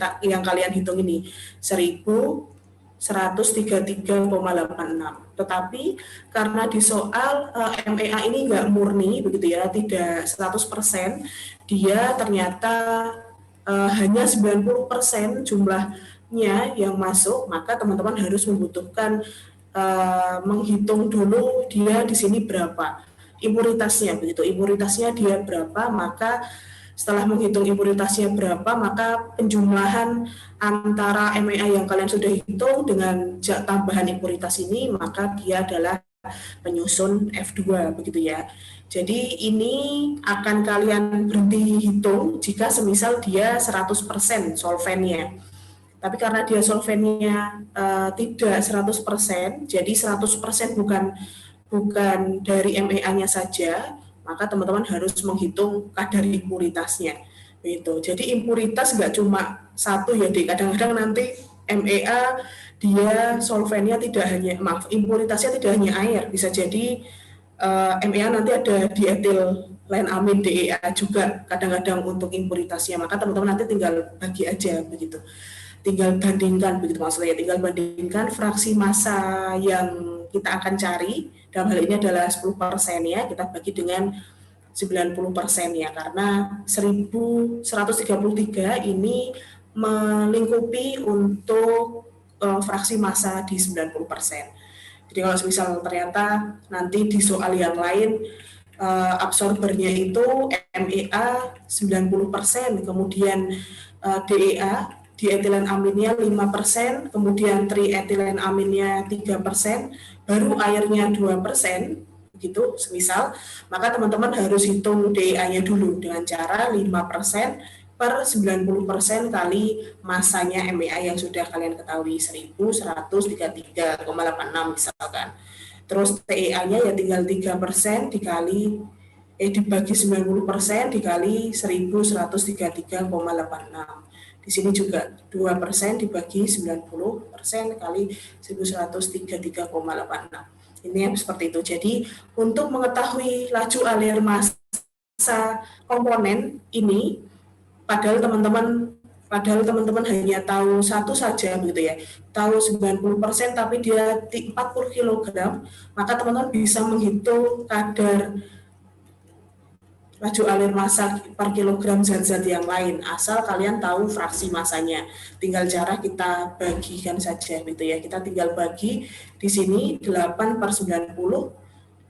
hitung ini, 1133,86. Tetapi karena di soal MEA ini nggak murni begitu ya, tidak 100%, dia ternyata hanya 90% jumlahnya yang masuk, maka teman-teman harus membutuhkan menghitung dulu dia di sini berapa impuritasnya begitu. Impuritasnya dia berapa, maka setelah menghitung impuritasnya berapa, maka penjumlahan antara MEA yang kalian sudah hitung dengan tambahan impuritas ini, maka dia adalah penyusun F2 begitu ya. Jadi ini akan kalian berhenti hitung jika semisal dia 100% solvennya. Tapi karena dia solvennya tidak 100%, jadi 100% bukan dari MEA-nya saja, maka teman-teman harus menghitung kadar impuritasnya. Gitu. Jadi impuritas nggak cuma satu ya, Dek. Kadang-kadang nanti MEA dia solvennya impuritasnya tidak hanya air, bisa jadi MEA nanti ada dietilamin DEA juga kadang-kadang untuk impuritasnya. Maka teman-teman nanti tinggal bagi aja begitu. Tinggal bandingkan begitu maksudnya, tinggal bandingkan fraksi massa yang kita akan cari, dalam hal ini adalah 10% ya, kita bagi dengan 90% ya, karena 1133 ini melingkupi untuk fraksi massa di 90%. Jadi kalau misal ternyata nanti di soal yang lain absorbernya itu MEA 90%, kemudian DEA dietilen aminnya 5%, kemudian trietilen aminnya 3%, baru airnya 2%, begitu semisal, maka teman-teman harus hitung DEA-nya dulu dengan cara 5% per 90% kali masanya MEA yang sudah kalian ketahui, 1133,86 misalkan. Terus TEA-nya ya tinggal 3% dibagi 90% dikali 1133,86. Di sini juga 2% dibagi 90% kali 1133,86. Ini seperti itu. Jadi untuk mengetahui laju alir massa komponen ini, padahal teman-teman hanya tahu satu saja begitu ya, tahu 90% tapi dia 40 kg, maka teman-teman bisa menghitung kadar laju alir massa per kilogram zat-zat yang lain, asal kalian tahu fraksi massanya. Tinggal cara kita bagikan saja gitu ya. Kita tinggal bagi di sini 8/90,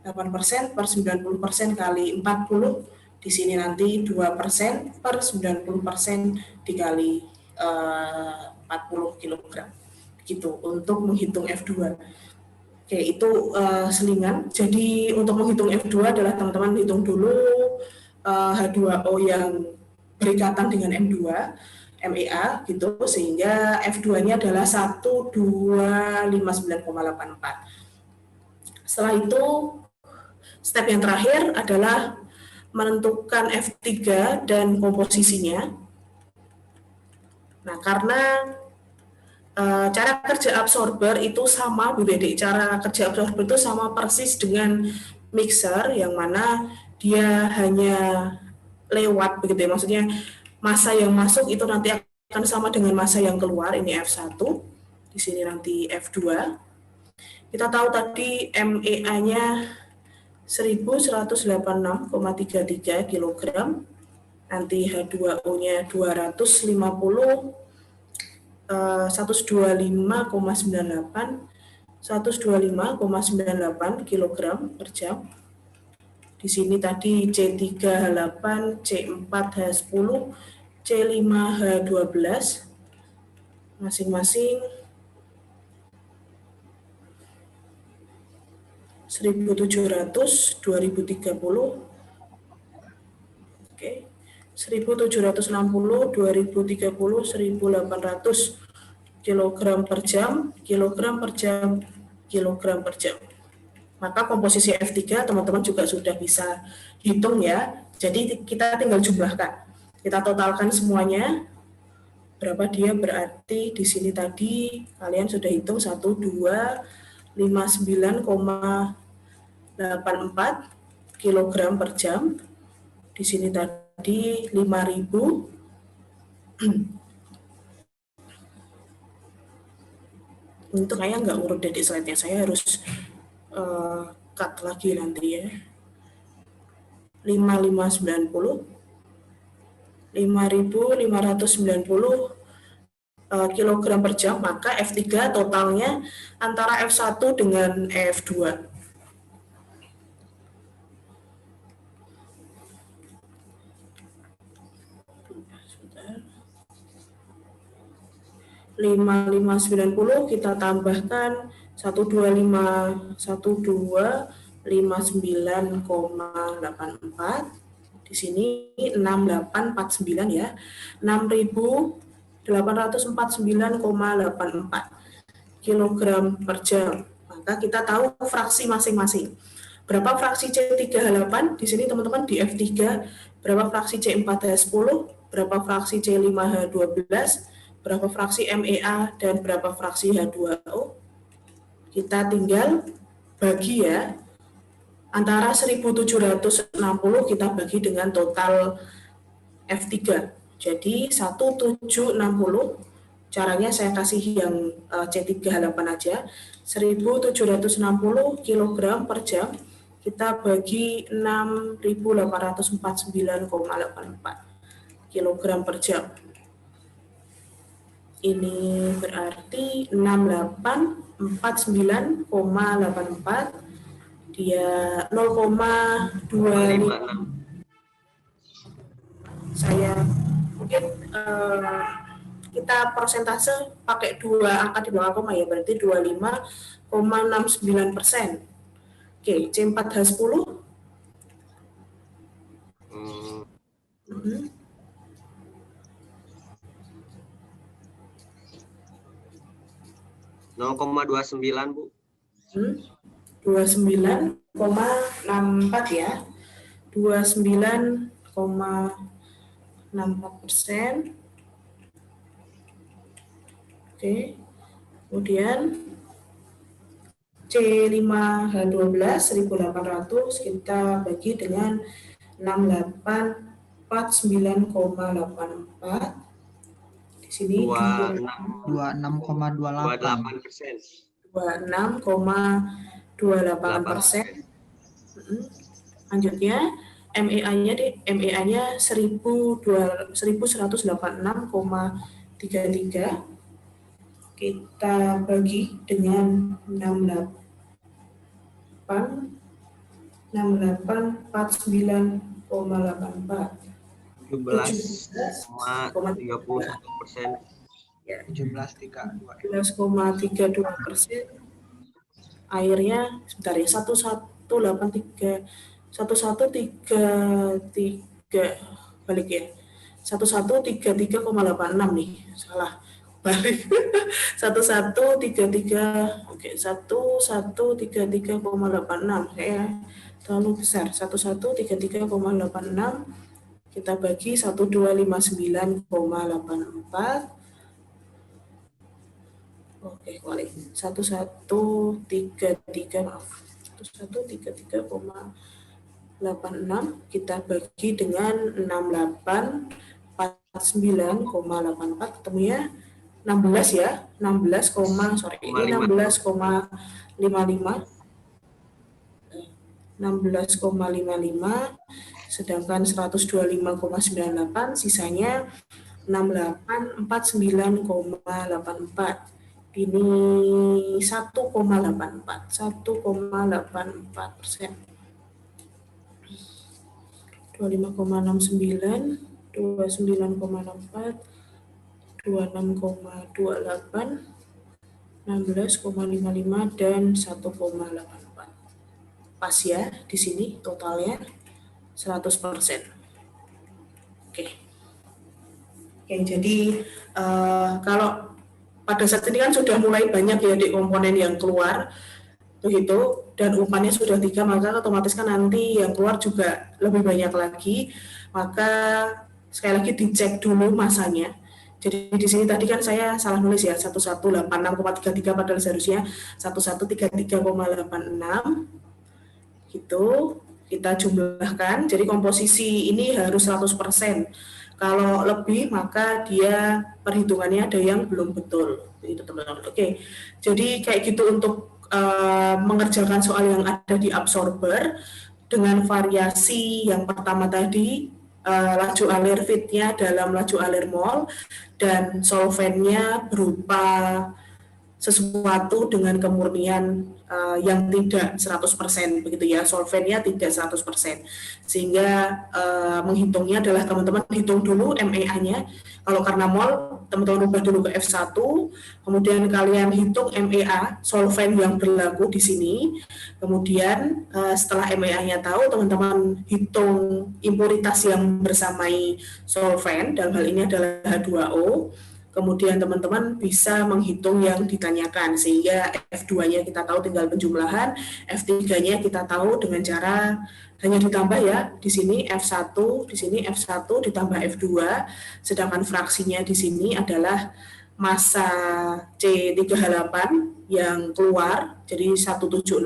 8% per 90% kali 40, di sini nanti 2% per 90% dikali 40 kg. Gitu untuk menghitung F2. Oke, itu selingan. Jadi untuk menghitung F2 adalah teman-teman hitung dulu H2O yang berikatan dengan M2, MEA gitu, sehingga F2-nya adalah 1259,84. Setelah itu, step yang terakhir adalah menentukan F3 dan komposisinya. Nah, karena cara kerja absorber itu sama, Bu Dede, cara kerja absorber itu sama persis dengan mixer, yang mana dia hanya lewat, begitu ya, maksudnya massa yang masuk itu nanti akan sama dengan massa yang keluar, ini F1, di sini nanti F2. Kita tahu tadi MEA-nya 1186,33 kg, nanti H2O-nya 250, 125,98 kg per jam. Di sini tadi C3H8, C4H10, C5H12, masing-masing 1700, 2030, oke, 1760, 2030, 1800 kilogram per jam, kilogram per jam. Maka komposisi F3 teman-teman juga sudah bisa hitung ya. Jadi kita tinggal jumlahkan. Kita totalkan semuanya. Berapa dia berarti di sini tadi kalian sudah hitung 1259,84 kilogram per jam. Di sini tadi 5000. Itu kayaknya nggak urut dari slide-nya, saya harus cut lagi nanti ya. 5590, 5590 kilogram per jam, maka F3 totalnya antara F1 dengan F2. Lima 5590 kita tambahkan 125,59,84. Di sini 6849 ya. 6849,84 kilogram per jam. Maka kita tahu fraksi masing-masing. Berapa fraksi C3H8? Di sini teman-teman di F3 berapa fraksi C4H10, berapa fraksi C5H12, berapa fraksi MEA, dan berapa fraksi H2O. Kita tinggal bagi ya, antara 1760 kita bagi dengan total F3. Jadi 1760, caranya saya kasih yang C3H8 aja, 1760 kg per jam, kita bagi 6849,84 kg per jam. Ini berarti 6849,84, dia 0,25. Saya mungkin kita persentase pakai 2 angka di belakang koma ya, berarti 25,69%. Oke, C4H10. 0,29 Bu. 29,64 ya. 29,64%. Oke. Kemudian C5H12 1800 kita bagi dengan 6849,84. Di sini 26,28%. 26,28%. Lanjutnya MEA-nya 1186,33. Kita bagi dengan 6849,84. 17,31%. Ya, 17,32%. Airnya sebentar ya, 1133 balik ya, 1133,86 nih, salah. balik 1133, oke 1133,86 kayak terlalu besar. 1133,86 kita bagi 1259,84. Oke, balik 1133, maaf, 1133,86 kita bagi dengan 6849,84 ketemunya 16 ya, 16, ini 16,55, 16,55, sedangkan 125,98 sisanya 6849,84. Ini 1,84%. 25,69, 29,64, 26,28, 16,55 dan 1,84. Pas ya di sini totalnya 100%. Oke. Oke, jadi kalau pada saat ini kan sudah mulai banyak ya di komponen yang keluar begitu, dan umpannya sudah 3, maka otomatis kan nanti yang keluar juga lebih banyak lagi. Maka sekali lagi dicek dulu masanya. Jadi di sini tadi kan saya salah nulis ya, 1186,33 padahal seharusnya 1133,86 gitu. Kita jumlahkan, jadi komposisi ini harus 100%. Kalau lebih maka dia perhitungannya ada yang belum betul. Itu teman-teman. Oke. Jadi kayak gitu untuk mengerjakan soal yang ada di absorber dengan variasi yang pertama tadi, laju alir fitnya dalam laju alir mol, dan solvennya berupa sesuatu dengan kemurnian yang tidak 100% begitu ya, solvennya tidak 100%, sehingga menghitungnya adalah teman-teman hitung dulu MEA-nya. Kalau karena mol, teman-teman ubah dulu ke F1, kemudian kalian hitung MEA solven yang berlaku di sini, kemudian setelah MEA-nya tahu, teman-teman hitung impuritas yang bersamai solven, dalam hal ini adalah H2O. Kemudian teman-teman bisa menghitung yang ditanyakan, sehingga F2-nya kita tahu tinggal penjumlahan, F3-nya kita tahu dengan cara hanya ditambah ya, di sini F1, di sini F1 ditambah F2, sedangkan fraksinya di sini adalah massa C3H8 yang keluar, jadi 1760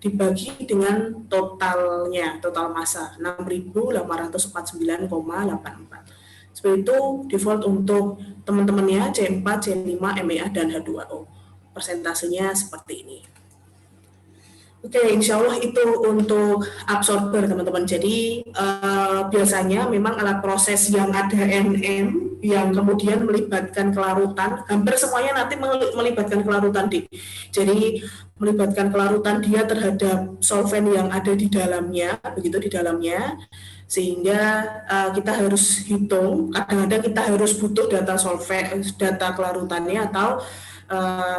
dibagi dengan totalnya, total massa 6.849,84. Seperti itu default untuk teman-temannya C4, C5, MEA, dan H2O. Persentasenya seperti ini. Oke, insya Allah itu untuk absorber teman-teman. Jadi biasanya memang alat proses yang ada NM yang kemudian melibatkan kelarutan, hampir semuanya nanti melibatkan kelarutan D. Jadi melibatkan kelarutan dia terhadap solvent yang ada di dalamnya, begitu di dalamnya. Sehingga kita harus hitung, kadang-kadang kita harus butuh data solvent, data kelarutannya, atau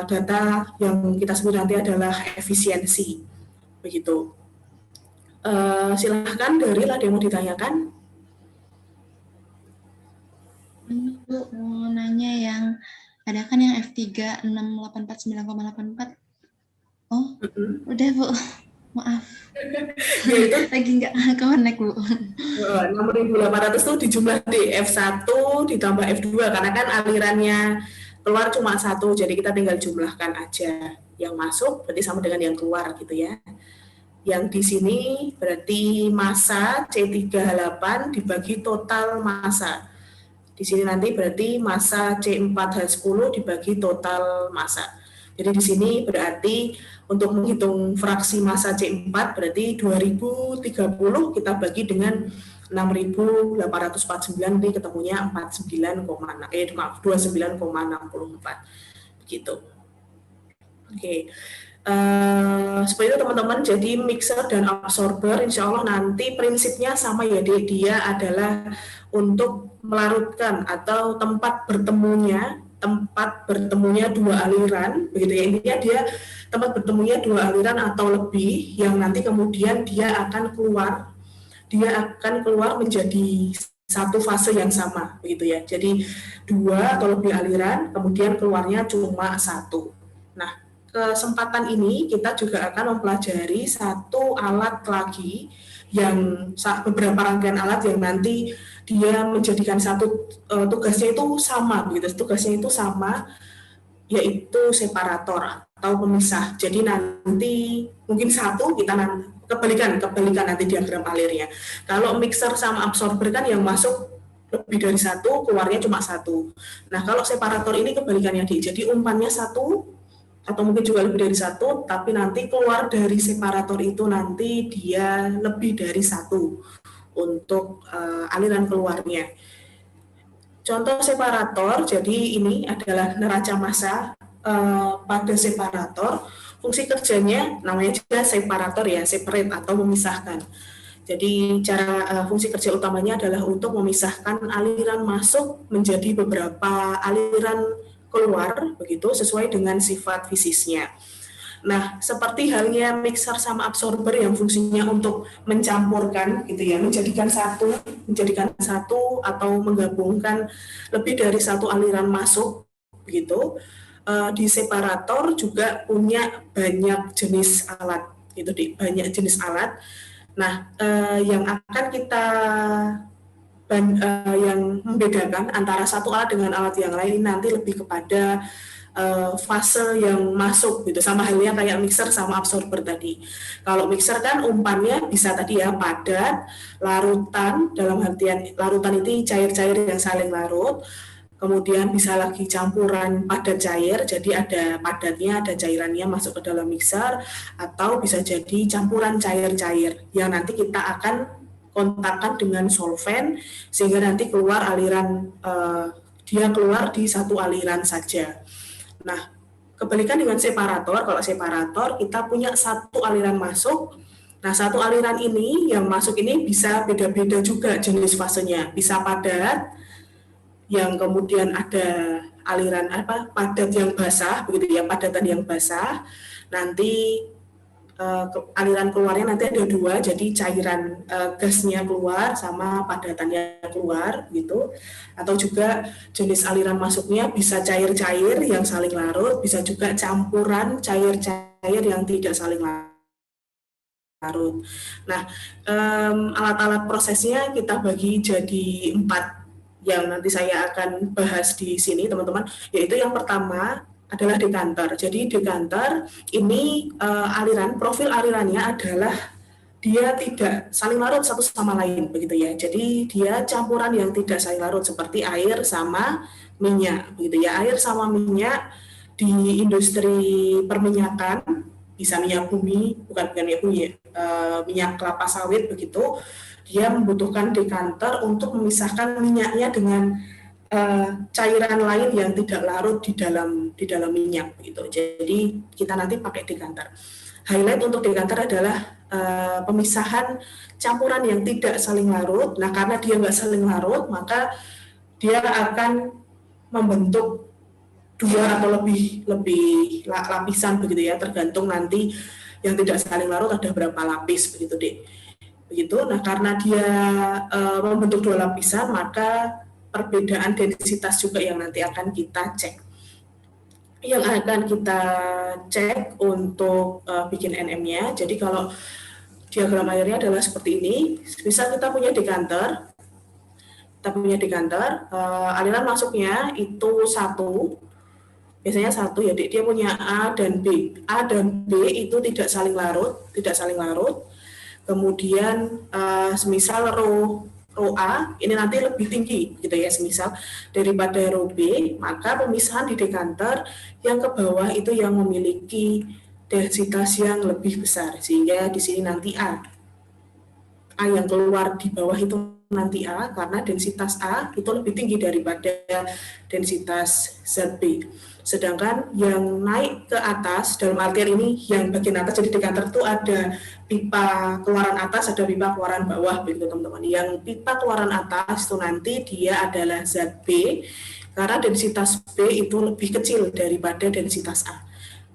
data yang kita sebut nanti adalah efisiensi, begitu. Silahkan dari ada yang mau ditanyakan? Bu, mau nanya yang ada kan yang F3 6849,84. Oh, udah Bu. Maaf. Ya, itu lagi nggak connect Bu. 6.800 itu dijumlah di F1 ditambah F2 karena kan alirannya keluar cuma 1, jadi kita tinggal jumlahkan aja yang masuk berarti sama dengan yang keluar gitu ya. Yang di sini berarti massa C3H8 dibagi total massa. Di sini nanti berarti massa C4H10 dibagi total massa. Jadi di sini berarti untuk menghitung fraksi massa C4 berarti 2030 kita bagi dengan 6.849, ini ketemunya 29,64 begitu. Oke. Seperti itu teman-teman, jadi mixer dan absorber insya Allah nanti prinsipnya sama ya, dia adalah untuk melarutkan atau tempat bertemunya dua aliran, begitu ya, intinya dia tempat bertemunya dua aliran atau lebih yang nanti kemudian dia akan keluar menjadi satu fase yang sama begitu ya. Jadi 2 atau lebih aliran, kemudian keluarnya cuma 1. Nah, kesempatan ini kita juga akan mempelajari satu alat lagi yang beberapa rangkaian alat yang nanti dia menjadikan satu tugasnya itu sama begitu. Tugasnya itu sama, yaitu separator atau pemisah. Jadi nanti mungkin satu kita nanti kebalikan nanti diagram alirnya. Kalau mixer sama absorber kan yang masuk lebih dari 1, keluarnya cuma 1. Nah, kalau separator ini kebalikannya, jadi umpannya 1 atau mungkin juga lebih dari 1, tapi nanti keluar dari separator itu nanti dia lebih dari 1 untuk aliran keluarnya. Contoh separator, jadi ini adalah neraca massa pada separator. Fungsi kerjanya namanya juga separator ya, separate atau memisahkan. Jadi fungsi kerja utamanya adalah untuk memisahkan aliran masuk menjadi beberapa aliran keluar begitu sesuai dengan sifat fisisnya. Nah, seperti halnya mixer sama absorber yang fungsinya untuk mencampurkan gitu ya, menjadikan satu atau menggabungkan lebih dari satu aliran masuk begitu. Di separator juga punya banyak jenis alat gitu, banyak jenis alat. Nah, yang akan kita yang membedakan antara satu alat dengan alat yang lain nanti lebih kepada fase yang masuk gitu, sama halnya kayak mixer sama absorber tadi. Kalau mixer kan umpannya bisa tadi ya padat, larutan, dalam artian larutan itu cair-cair yang saling larut. Kemudian bisa lagi campuran padat cair, jadi ada padatnya, ada cairannya masuk ke dalam mixer, atau bisa jadi campuran cair-cair yang nanti kita akan kontakkan dengan solvent sehingga nanti keluar aliran, dia keluar di satu aliran saja. Nah, kebalikan dengan separator, kalau separator kita punya satu aliran masuk. Nah, satu aliran ini yang masuk ini bisa beda-beda juga jenis fasenya, bisa padat, yang kemudian ada aliran padat yang basah begitu ya, padatan yang basah. Nanti aliran keluarnya nanti ada 2, jadi cairan gasnya keluar sama padatannya keluar gitu. Atau juga jenis aliran masuknya bisa cair-cair yang saling larut, bisa juga campuran cair-cair yang tidak saling larut. Nah, alat-alat prosesnya kita bagi jadi 4 yang nanti saya akan bahas di sini teman-teman, yaitu yang pertama adalah dekanter. Jadi dekanter ini profil alirannya adalah dia tidak saling larut satu sama lain begitu ya. Jadi dia campuran yang tidak saling larut seperti air sama minyak begitu ya. Air sama minyak di industri perminyakan, bisa minyak bumi, bukan minyak bumi, minyak kelapa sawit begitu. Dia membutuhkan dekanter untuk memisahkan minyaknya dengan cairan lain yang tidak larut di dalam minyak gitu. Jadi kita nanti pakai dekanter. Highlight untuk dekanter adalah pemisahan campuran yang tidak saling larut. Nah, karena dia nggak saling larut, maka dia akan membentuk 2 atau lebih lapisan begitu ya, tergantung nanti yang tidak saling larut ada berapa lapis begitu deh. Begitu. Nah, karena dia membentuk 2 lapisan, maka perbedaan densitas juga yang nanti akan kita cek. Yang akan kita cek untuk bikin NM-nya. Jadi kalau diagram airnya adalah seperti ini. Misal kita punya dekanter. Aliran masuknya itu 1. Biasanya 1 ya, dia punya A dan B. A dan B itu tidak saling larut. Kemudian semisal rho A ini nanti lebih tinggi gitu ya, semisal daripada rho B, maka pemisahan di dekanter yang ke bawah itu yang memiliki densitas yang lebih besar, sehingga di sini nanti A yang keluar di bawah itu nanti A, karena densitas A itu lebih tinggi daripada densitas ZB. Sedangkan yang naik ke atas, dalam artian ini yang bagian atas jadi dekanter itu ada pipa keluaran atas, ada pipa keluaran bawah begitu teman-teman. Yang pipa keluaran atas itu nanti dia adalah zat B, karena densitas B itu lebih kecil daripada densitas A.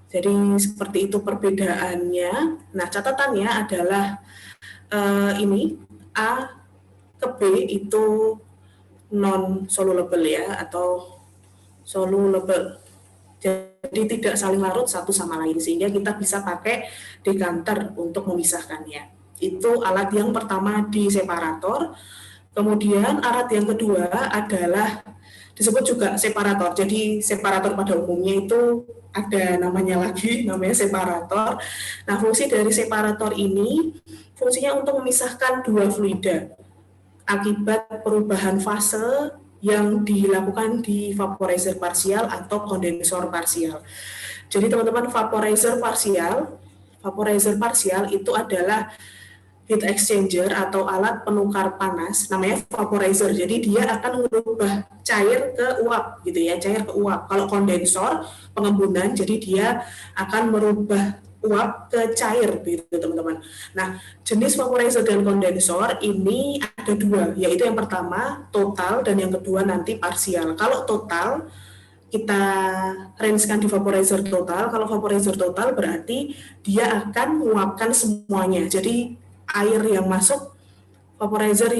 Jadi seperti itu perbedaannya. Nah, catatannya adalah ini A ke B itu non soluble ya, atau soluble. Jadi tidak saling larut satu sama lain, sehingga kita bisa pakai dekanter untuk memisahkannya. Itu alat yang pertama di separator. Kemudian alat yang kedua adalah disebut juga separator. Jadi separator pada umumnya itu ada namanya lagi, namanya separator. Nah, fungsi dari separator ini fungsinya untuk memisahkan dua fluida akibat perubahan fase yang dilakukan di vaporizer parsial atau kondensor parsial. Jadi teman-teman, vaporizer parsial itu adalah heat exchanger atau alat penukar panas, namanya vaporizer. Jadi dia akan mengubah cair ke uap gitu ya, cair ke uap. Kalau kondensor pengembunan, jadi dia akan merubah uap ke cair gitu teman-teman. Nah, jenis vaporizer dan kondensor ini ada dua, yaitu yang pertama total dan yang kedua nanti parsial. Kalau total kita range-kan di vaporizer total. Kalau vaporizer total berarti dia akan menguapkan semuanya. Jadi air yang masuk vaporizer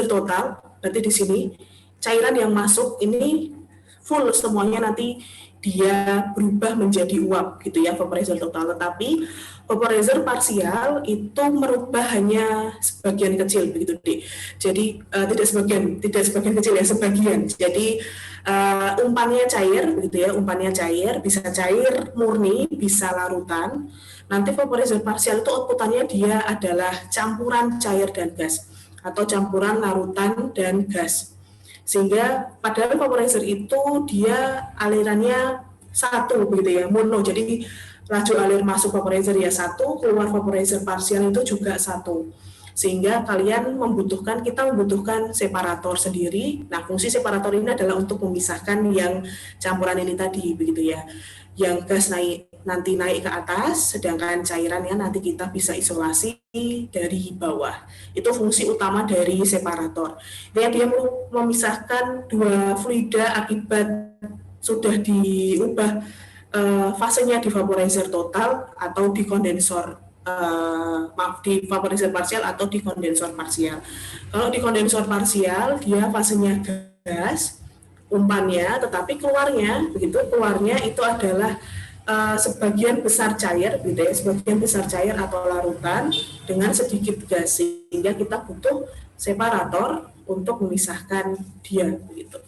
total berarti di sini cairan yang masuk ini full semuanya, nanti dia berubah menjadi uap gitu ya, vaporizer total. Tetapi vaporizer parsial itu merubah hanya sebagian kecil begitu Dik. Jadi tidak sebagian kecil ya, sebagian. Jadi umpannya cair gitu ya, umpannya cair, bisa cair murni, bisa larutan. Nanti vaporizer parsial itu outputannya dia adalah campuran cair dan gas atau campuran larutan dan gas. Sehingga padahal vaporizer itu dia alirannya satu begitu ya, mono. Jadi laju alir masuk vaporizer ya satu, keluar vaporizer parsial itu juga satu. Sehingga kita membutuhkan separator sendiri. Nah, fungsi separator ini adalah untuk memisahkan yang campuran ini tadi begitu ya. Yang gas nanti naik ke atas, sedangkan cairannya nanti kita bisa isolasi dari bawah. Itu fungsi utama dari separator. Dia memisahkan dua fluida akibat sudah diubah fasenya di vaporizer total atau di kondensor, di vaporizer parsial atau di kondensor parsial. Kalau di kondensor parsial dia fasenya gas, umpannya, tetapi keluarnya itu adalah sebagian besar cair gitu ya, sebagian besar cair atau larutan dengan sedikit gas, sehingga kita butuh separator untuk memisahkan dia gitu.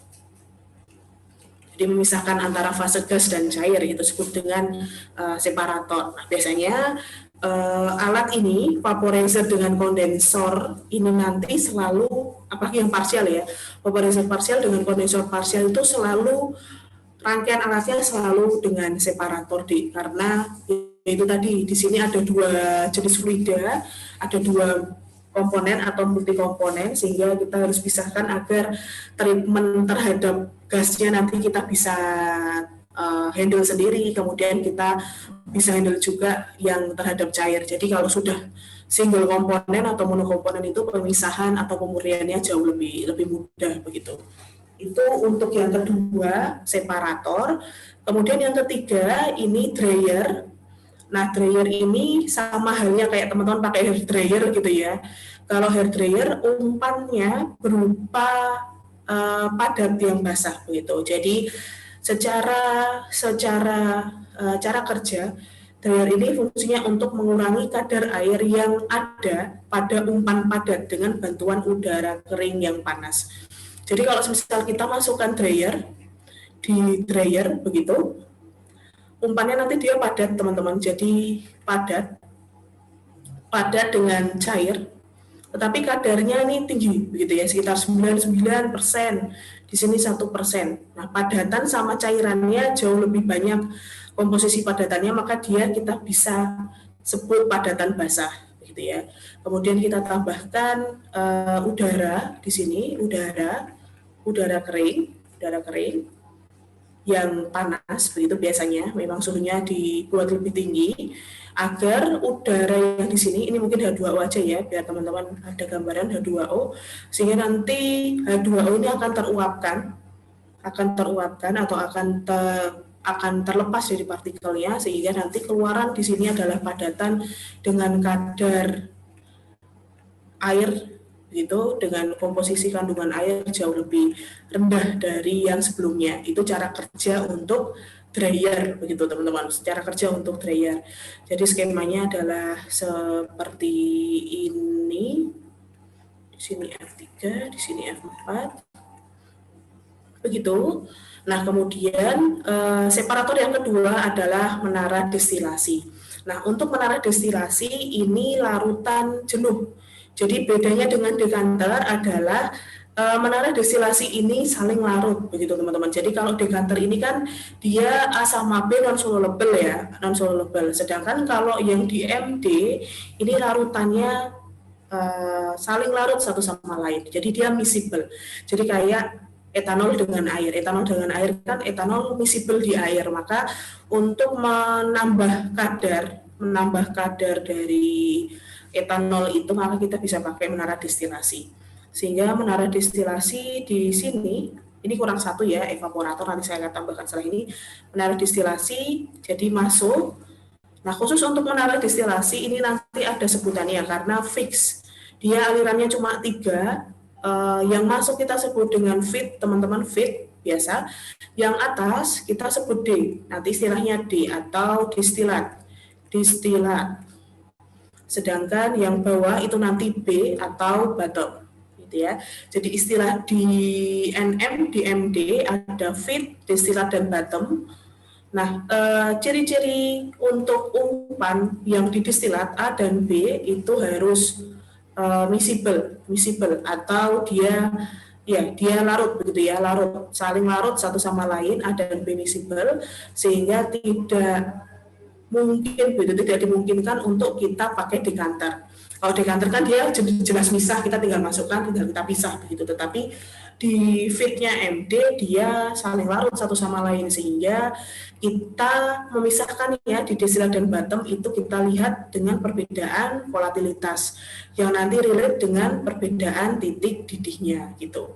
Jadi memisahkan antara fase gas dan cair itu disebut dengan separator. Nah, biasanya alat ini, vaporizer dengan kondensor ini nanti selalu, apalagi yang parsial ya, vaporizer parsial dengan kondensor parsial itu selalu rangkaian alatnya selalu dengan separator karena itu tadi di sini ada dua jenis fluida, ada dua komponen atau multikomponen, sehingga kita harus pisahkan agar treatment terhadap gasnya nanti kita bisa handle sendiri, kemudian kita bisa handle juga yang terhadap cair. Jadi kalau sudah single komponen atau monokomponen itu pemisahan atau pemurniannya jauh lebih mudah begitu. Itu untuk yang kedua, separator. Kemudian yang ketiga ini dryer. Nah, dryer ini sama halnya kayak teman-teman pakai hair dryer gitu ya. Kalau hair dryer umpannya berupa padat yang basah begitu. Jadi secara cara kerja dryer ini fungsinya untuk mengurangi kadar air yang ada pada umpan padat dengan bantuan udara kering yang panas. Jadi kalau misal kita masukkan dryer di dryer begitu, umpannya nanti dia padat teman-teman, jadi padat dengan cair, tetapi kadarnya ini tinggi begitu ya, sekitar 99%, di sini 1%. Nah, padatan sama cairannya jauh lebih banyak komposisi padatannya, maka kita bisa sebut padatan basah gitu ya. Kemudian kita tambahkan udara di sini, udara kering yang panas begitu, biasanya memang suhunya dibuat lebih tinggi agar udara yang di sini, ini mungkin H2O aja ya biar teman-teman ada gambaran H2O, sehingga nanti H2O ini akan teruapkan atau akan terlepas dari partikelnya, sehingga nanti keluaran di sini adalah padatan dengan kadar air Begitu dengan komposisi kandungan air jauh lebih rendah dari yang sebelumnya. Itu cara kerja untuk dryer, begitu teman-teman. Cara kerja untuk dryer. Jadi skemanya adalah seperti ini. Di sini F3, di sini F4. Begitu. Nah, kemudian separator yang kedua adalah menara destilasi. Nah, untuk menara destilasi ini larutan jenuh. Jadi bedanya dengan dekanter adalah menara destilasi ini saling larut, begitu teman-teman. Jadi kalau dekanter ini kan dia A sama B non soluble ya, non soluble. Sedangkan kalau yang di MD ini larutannya saling larut satu sama lain. Jadi dia miscible. Jadi kayak etanol dengan air. Etanol dengan air kan etanol miscible di air. Maka untuk menambah kadar dari etanol itu, maka kita bisa pakai menara destilasi. Sehingga menara destilasi di sini, ini kurang satu ya, evaporator, nanti saya akan tambahkan setelah ini. Menara destilasi jadi masuk. Nah, khusus untuk menara destilasi ini nanti ada sebutannya karena fix. Dia alirannya cuma 3, yang masuk kita sebut dengan feed, teman-teman, feed biasa. Yang atas kita sebut D, nanti istilahnya D atau distilat. Sedangkan yang bawah itu nanti B atau bottom, gitu ya. Jadi istilah di NM, di MD ada feed, distilat, dan bottom. Nah, ciri-ciri untuk umpan yang di distilat A dan B itu harus miscible atau dia larut, begitu ya, saling larut satu sama lain, A dan B miscible, sehingga tidak dimungkinkan untuk kita pakai dekanter. Kalau dekanter kan dia jelas misah, kita tinggal masukkan, tinggal kita pisah begitu. Tetapi di feednya MD dia saling larut satu sama lain, sehingga kita memisahkan ya di distilat dan bottom itu kita lihat dengan perbedaan volatilitas yang nanti relate dengan perbedaan titik didihnya gitu.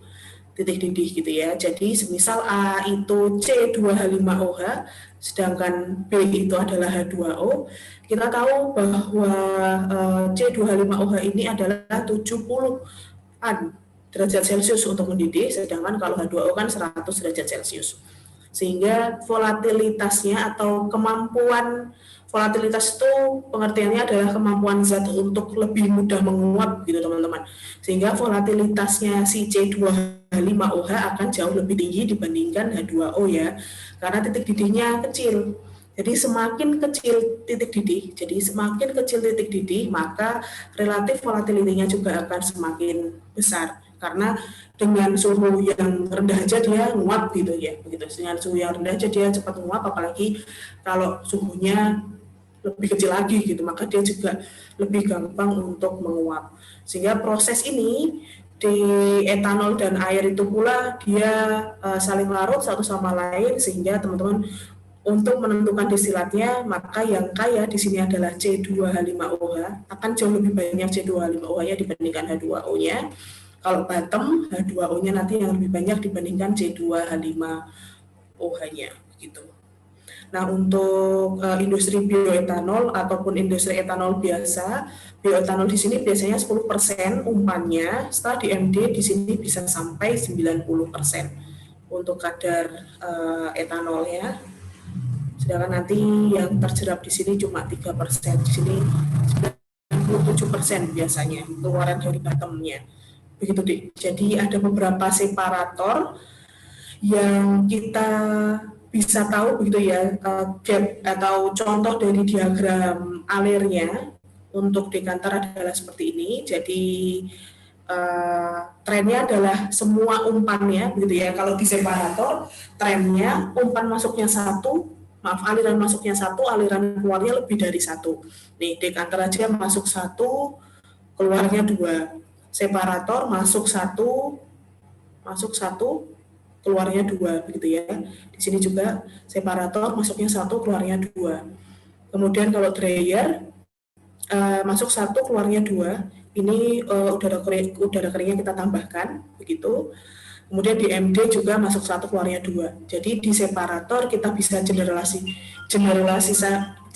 Titik didih gitu ya. Jadi semisal A itu C2H5OH, sedangkan B itu adalah H2O, kita tahu bahwa C2H5OH ini adalah 70-an derajat Celcius untuk mendidih, sedangkan kalau H2O kan 100 derajat Celcius. Sehingga volatilitasnya atau kemampuan, volatilitas itu pengertiannya adalah kemampuan zat untuk lebih mudah menguap gitu teman-teman. Sehingga volatilitasnya si C2H5OH akan jauh lebih tinggi dibandingkan H2O ya, karena titik didihnya kecil. Jadi semakin kecil titik didih, maka relatif volatilitinya juga akan semakin besar. Karena dengan suhu yang rendah aja dia nguap gitu ya, begitu. Dengan suhu yang rendah aja dia cepat nguap, apalagi kalau suhunya lebih kecil lagi gitu, maka dia juga lebih gampang untuk menguap. Sehingga proses ini di etanol dan air itu pula dia saling larut satu sama lain, sehingga teman-teman untuk menentukan destilatnya, maka yang kaya di sini adalah C2H5OH, akan jauh lebih banyak C2H5OH-nya dibandingkan H2O-nya. Kalau bottom, H2O-nya nanti yang lebih banyak dibandingkan C2H5OH-nya gitu. Nah, untuk industri bioetanol ataupun industri etanol biasa, bioetanol di sini biasanya 10% umpannya, setelah di MD di sini bisa sampai 90% untuk kadar etanolnya. Sedangkan nanti yang terjerap di sini cuma 3%, di sini 97% biasanya keluaran dari bottomnya. Begitu deh. Jadi ada beberapa separator yang kita bisa tahu begitu ya, gap atau contoh dari diagram alirnya untuk dekanter adalah seperti ini. Jadi trennya adalah semua umpannya begitu ya. Kalau di separator trennya umpan masuknya aliran masuknya 1, aliran keluarnya lebih dari 1. Nih dekanter aja masuk 1, keluarnya 2. Separator masuk 1, keluarnya 2 begitu ya. Di sini juga separator masuknya 1, keluarnya 2. Kemudian kalau dryer masuk 1, keluarnya 2. Ini udara keringnya kita tambahkan begitu. Kemudian di MD juga masuk 1, keluarnya 2. Jadi di separator kita bisa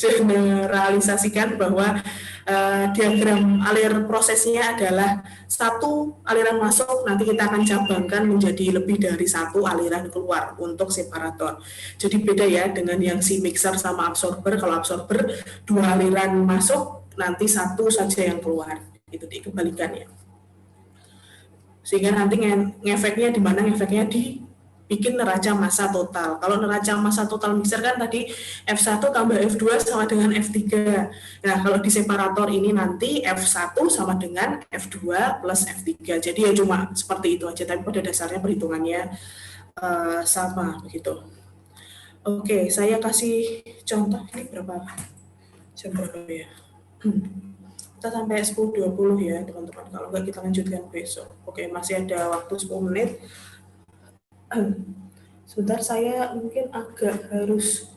generalisasikan bahwa diagram alir prosesnya adalah satu aliran masuk, nanti kita akan cabangkan menjadi lebih dari satu aliran keluar untuk separator. Jadi beda ya dengan yang si mixer sama absorber. Kalau absorber 2 aliran masuk, nanti satu saja yang keluar. Itu dikebalikannya. Sehingga nanti ngefeknya di mana? Ngefeknya di bikin neraca massa total. Kalau neraca massa total mixer kan tadi F1 tambah F2 sama dengan F3. Nah, kalau di separator ini nanti F1 sama dengan F2 plus F3. Jadi ya cuma seperti itu aja, tapi pada dasarnya perhitungannya sama begitu. Oke, saya kasih contoh. Ini berapa? Jam berapa ya? Kita sampai 10.20 ya teman-teman. Kalau nggak kita lanjutkan besok. Oke, masih ada waktu 10 menit. Sebentar, saya mungkin agak harus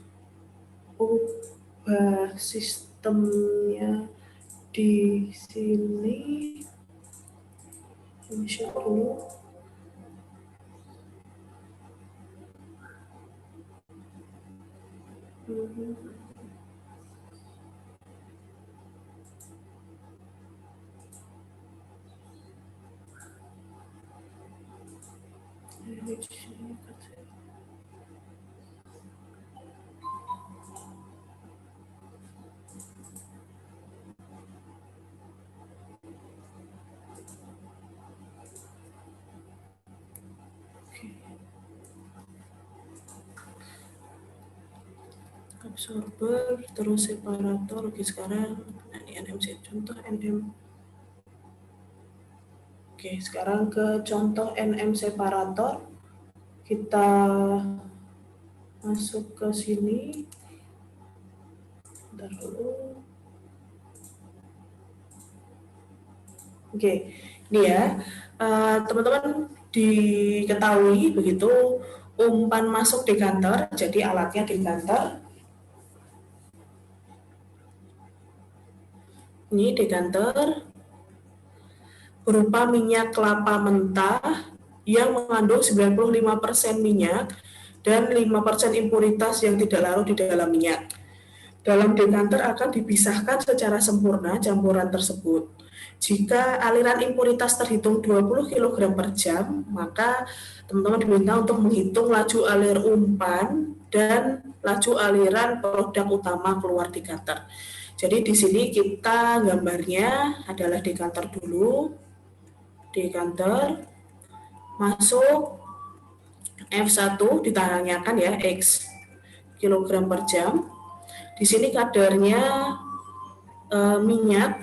ubah sistemnya di sini. Share dulu. Absorber, terus separator. Oke, sekarang ini NMC, contoh NM. Oke, sekarang ke contoh NM separator. Kita masuk ke sini. Bentar dulu. Oke, ini ya. Teman-teman diketahui begitu umpan masuk dekanter, jadi alatnya dekanter. Ini dekanter berupa minyak kelapa mentah yang mengandung 95% minyak dan 5% impuritas yang tidak larut di dalam minyak. Dalam dekanter akan dipisahkan secara sempurna campuran tersebut. Jika aliran impuritas terhitung 20 kg per jam, maka teman-teman diminta untuk menghitung laju alir umpan dan laju aliran produk utama keluar dekanter. Jadi di sini kita gambarnya adalah dekanter dulu. Dekanter masuk F1 ditanyakan ya X kilogram per jam. Di sini kadarnya minyak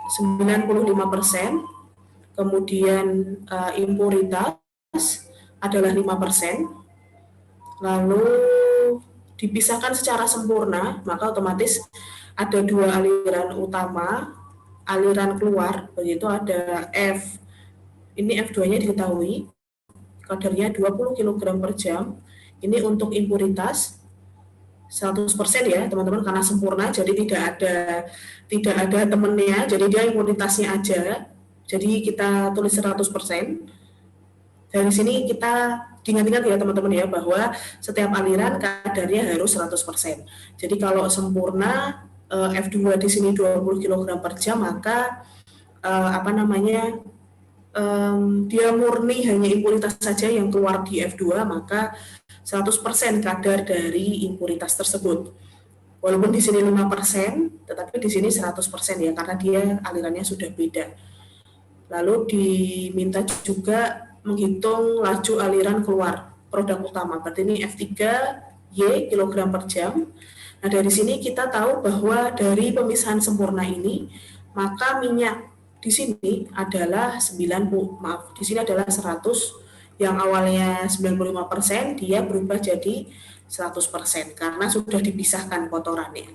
95%, kemudian impuritas adalah 5%, lalu dipisahkan secara sempurna, maka otomatis ada 2 aliran utama, aliran keluar, begitu ada F, ini F2-nya diketahui, kadarnya 20 kg per jam, ini untuk impuritas 100% ya teman-teman, karena sempurna, jadi tidak ada temennya, jadi dia impuritasnya aja, jadi kita tulis 100%. Dari sini kita ingat-ingat ya teman-teman ya, bahwa setiap aliran kadarnya harus 100%. Jadi kalau sempurna F2 di sini 20 kg per jam, maka dia murni hanya impuritas saja yang keluar di F2, maka 100% kadar dari impuritas tersebut. Walaupun di sini 5%, tetapi di sini 100% ya, karena dia alirannya sudah beda. Lalu diminta juga menghitung laju aliran keluar produk utama. Berarti ini F3 Y kilogram per jam. Nah, dari sini kita tahu bahwa dari pemisahan sempurna ini, maka minyak di sini adalah 100, yang awalnya 95%, dia berubah jadi 100% karena sudah dipisahkan kotorannya.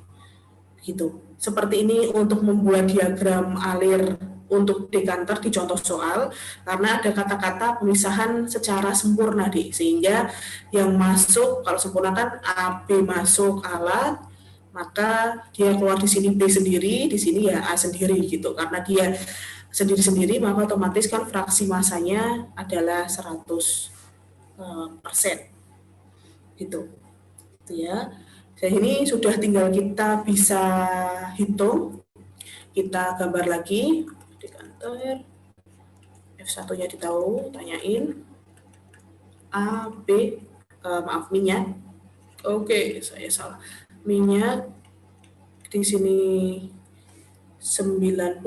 Gitu. Seperti ini untuk membuat diagram alir untuk dekanter di contoh soal, karena ada kata-kata pemisahan secara sempurna sehingga yang masuk, kalau sempurna kan AB masuk alat, maka dia keluar di sini B sendiri, di sini ya A sendiri gitu. Karena dia sendiri-sendiri, maka otomatis kan fraksi masanya adalah 100%. Gitu. Gitu ya. Jadi ini sudah tinggal kita bisa hitung. Kita gambar lagi di kantor. F1-nya ditahu, tanyain. A, B, maaf, minyak. Oke, saya salah. Minyak di sini 95%,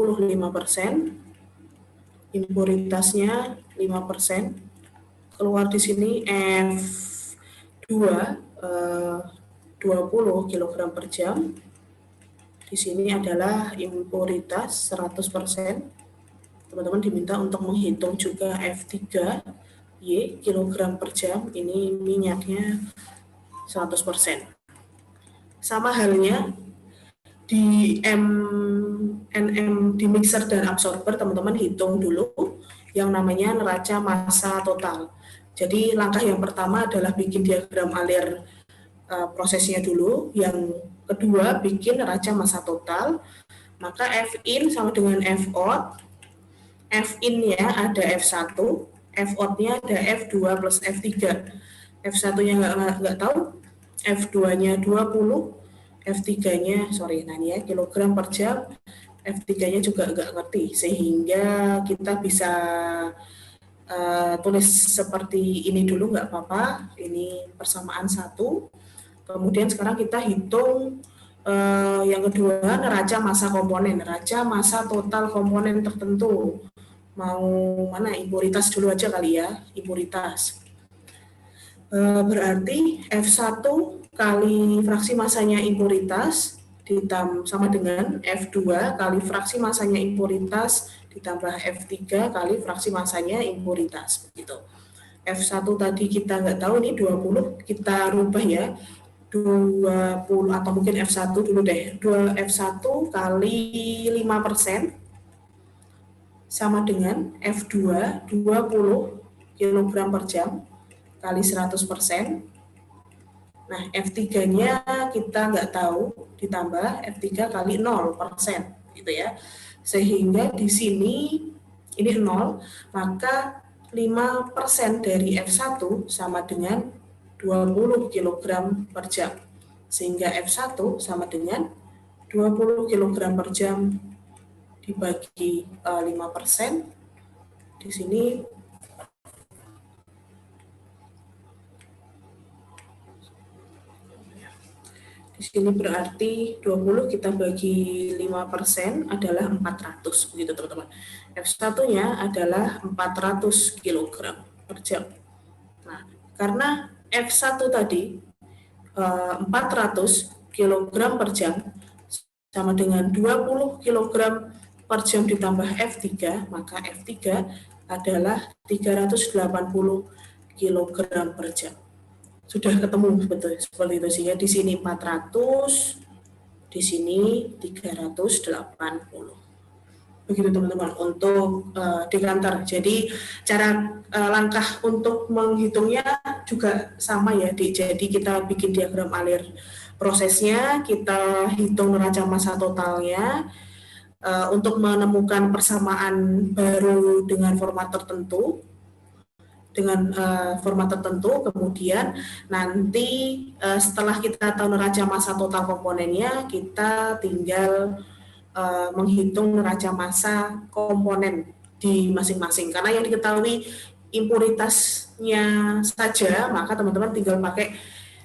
impuritasnya 5%. Keluar di sini F2 20 kg per jam. Di sini adalah impuritas 100%. Teman-teman diminta untuk menghitung juga F3 Y kilogram per jam. Ini minyaknya 100%. Sama halnya di NM di mixer dan absorber, teman-teman hitung dulu yang namanya neraca massa total. Jadi langkah yang pertama adalah bikin diagram alir prosesnya dulu. Yang kedua bikin neraca massa total. Maka F in sama dengan F out. F in-nya ada F1, F out-nya ada F2 plus F3. F1-nya nggak tahu, F2-nya 20, F3-nya kilogram per jam, F3-nya juga nggak ngerti, sehingga kita bisa tulis seperti ini dulu, nggak apa-apa. Ini persamaan 1. Kemudian sekarang kita hitung yang kedua, neraca massa komponen, neraca massa total komponen tertentu. Mau mana? Impuritas dulu aja kali ya, impuritas. Berarti F1 kali fraksi massanya impuritas sama dengan F2 kali fraksi massanya impuritas ditambah F3 kali fraksi massanya impuritas. Begitu. F1 tadi kita nggak tahu, ini 20, kita rubah ya. 20 atau mungkin F1 dulu deh. F1 kali 5% sama dengan F2 20 kg per jam kali 100%. Nah, F3-nya kita nggak tahu, ditambah F3 kali 0% gitu ya. Sehingga di sini ini 0, maka 5% dari F1 sama dengan 20 kg per jam. Sehingga F1 sama dengan 20 kg per jam dibagi 5%. Di sini berarti 20 kita bagi 5% adalah 400, begitu teman-teman. F1-nya adalah 400 kg per jam. Nah, karena F1 tadi 400 kg per jam sama dengan 20 kg per jam ditambah F3, maka F3 adalah 380 kg per jam. Sudah ketemu betul seperti itu sih ya. Di sini 400, di sini 380. Begitu teman-teman untuk dekanter. Jadi cara langkah untuk menghitungnya juga sama ya. Jadi kita bikin diagram alir prosesnya, kita hitung neraca massa totalnya untuk menemukan persamaan baru dengan format tertentu. Kemudian nanti setelah kita tahu neraca massa total komponennya, kita tinggal menghitung neraca massa komponen di masing-masing. Karena yang diketahui impuritasnya saja, maka teman-teman tinggal pakai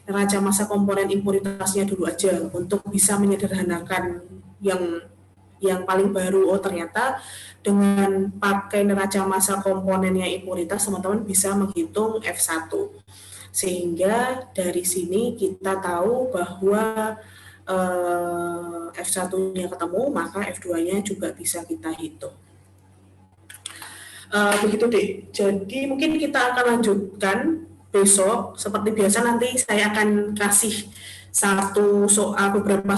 neraca massa komponen impuritasnya dulu aja untuk bisa menyederhanakan yang paling baru. Oh, ternyata dengan pakai neraca massa komponennya impuritas, teman-teman bisa menghitung F1. Sehingga dari sini kita tahu bahwa F1-nya ketemu, maka F2-nya juga bisa kita hitung. Begitu deh. Jadi mungkin kita akan lanjutkan besok. Seperti biasa nanti saya akan kasih beberapa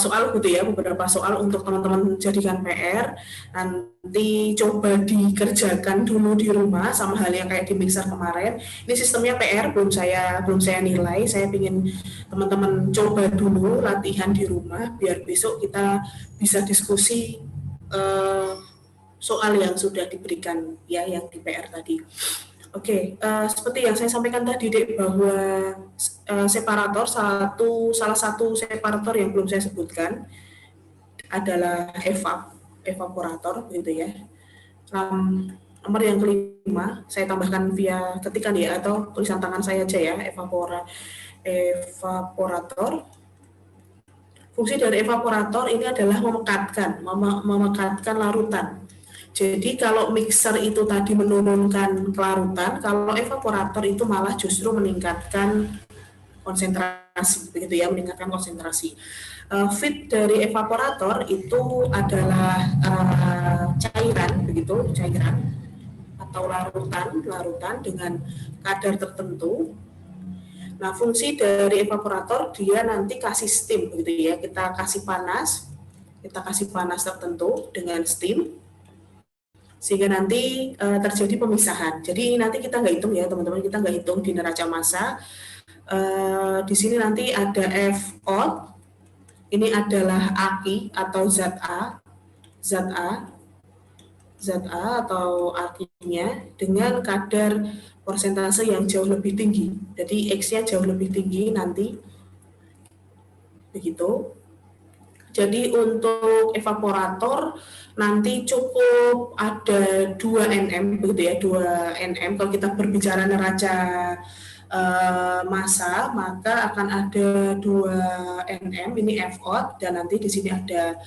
soal untuk teman-teman jadikan PR. Nanti coba dikerjakan dulu di rumah, sama hal yang kayak di mixer kemarin. Ini sistemnya PR, belum saya nilai. Saya ingin teman-teman coba dulu latihan di rumah, biar besok kita bisa diskusi soal yang sudah diberikan ya, yang di PR tadi. Oke, seperti yang saya sampaikan tadi, Dek, bahwa separator salah satu separator yang belum saya sebutkan adalah evaporator, gitu ya. Nomor yang kelima, saya tambahkan via ketikan ya, atau tulisan tangan saya aja ya, evaporator. Fungsi dari evaporator ini adalah memekatkan larutan. Jadi kalau mixer itu tadi menurunkan kelarutan, kalau evaporator itu malah justru meningkatkan konsentrasi, begitu ya, meningkatkan konsentrasi. Feed dari evaporator itu adalah cairan, begitu, cairan atau larutan dengan kadar tertentu. Nah, fungsi dari evaporator dia nanti kasih steam, begitu ya, kita kasih panas tertentu dengan steam, sehingga nanti terjadi pemisahan. Jadi nanti kita nggak hitung ya teman-teman, kita nggak hitung di neraca massa. Di sini nanti ada F out, ini adalah aki atau zat A atau akinya dengan kadar persentase yang jauh lebih tinggi. Jadi X-nya jauh lebih tinggi nanti, begitu. Jadi untuk evaporator nanti cukup ada 2 nm, begitu ya, 2 nm. Kalau kita berbicara neraca massa, maka akan ada 2 nm, ini F out, dan nanti di sini ada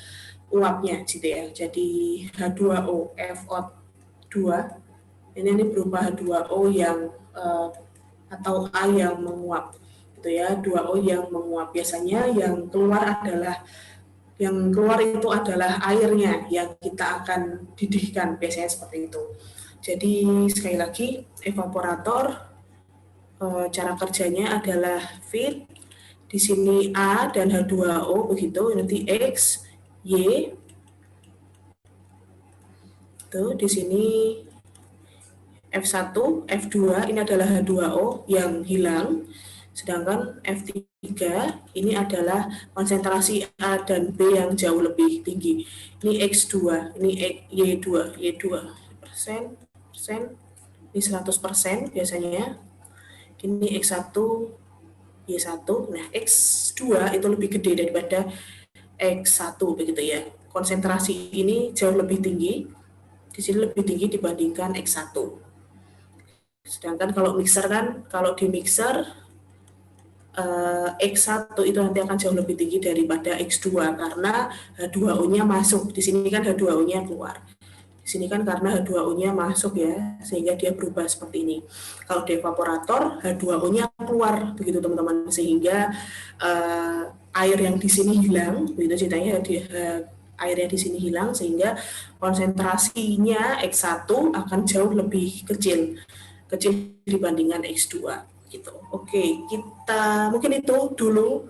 uapnya, gitu ya. Jadi H2O, F out 2, ini berupa H2O yang atau A yang menguap, gitu ya, 2O yang menguap. Biasanya yang keluar itu adalah airnya yang kita akan didihkan, biasanya seperti itu. Jadi sekali lagi, evaporator cara kerjanya adalah feed, di sini A dan H2O, begitu, nanti X, Y, tuh di sini F1, F2 ini adalah H2O yang hilang, sedangkan F3 ini adalah konsentrasi A dan B yang jauh lebih tinggi. Ini X2, ini Y2 persen, ini 100% biasanya. Ini X1, Y1. Nah, X2 itu lebih gede daripada X1, begitu ya. Konsentrasi ini jauh lebih tinggi, di sini lebih tinggi dibandingkan X1. Sedangkan kalau mixer kan, kalau di mixer X1 itu nanti akan jauh lebih tinggi daripada X2 karena H2O-nya masuk. Di sini kan H2O-nya keluar. Di sini kan karena H2O-nya masuk ya, sehingga dia berubah seperti ini. Kalau di evaporator H2O-nya keluar, begitu teman-teman, sehingga air yang di sini hilang, begitu ceritanya, air yang di sini hilang, sehingga konsentrasinya X1 akan jauh lebih kecil dibandingkan X2 gitu. Oke, kita mungkin itu dulu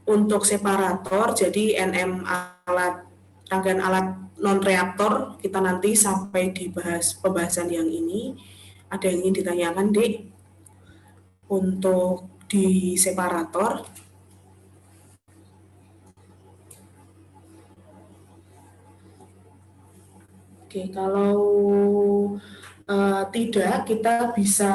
untuk separator. Jadi NM rangkaian alat non reaktor kita nanti sampai dibahas pembahasan yang ini. Ada yang ingin ditanyakan, Dek, untuk di separator? Oke, kalau tidak, kita bisa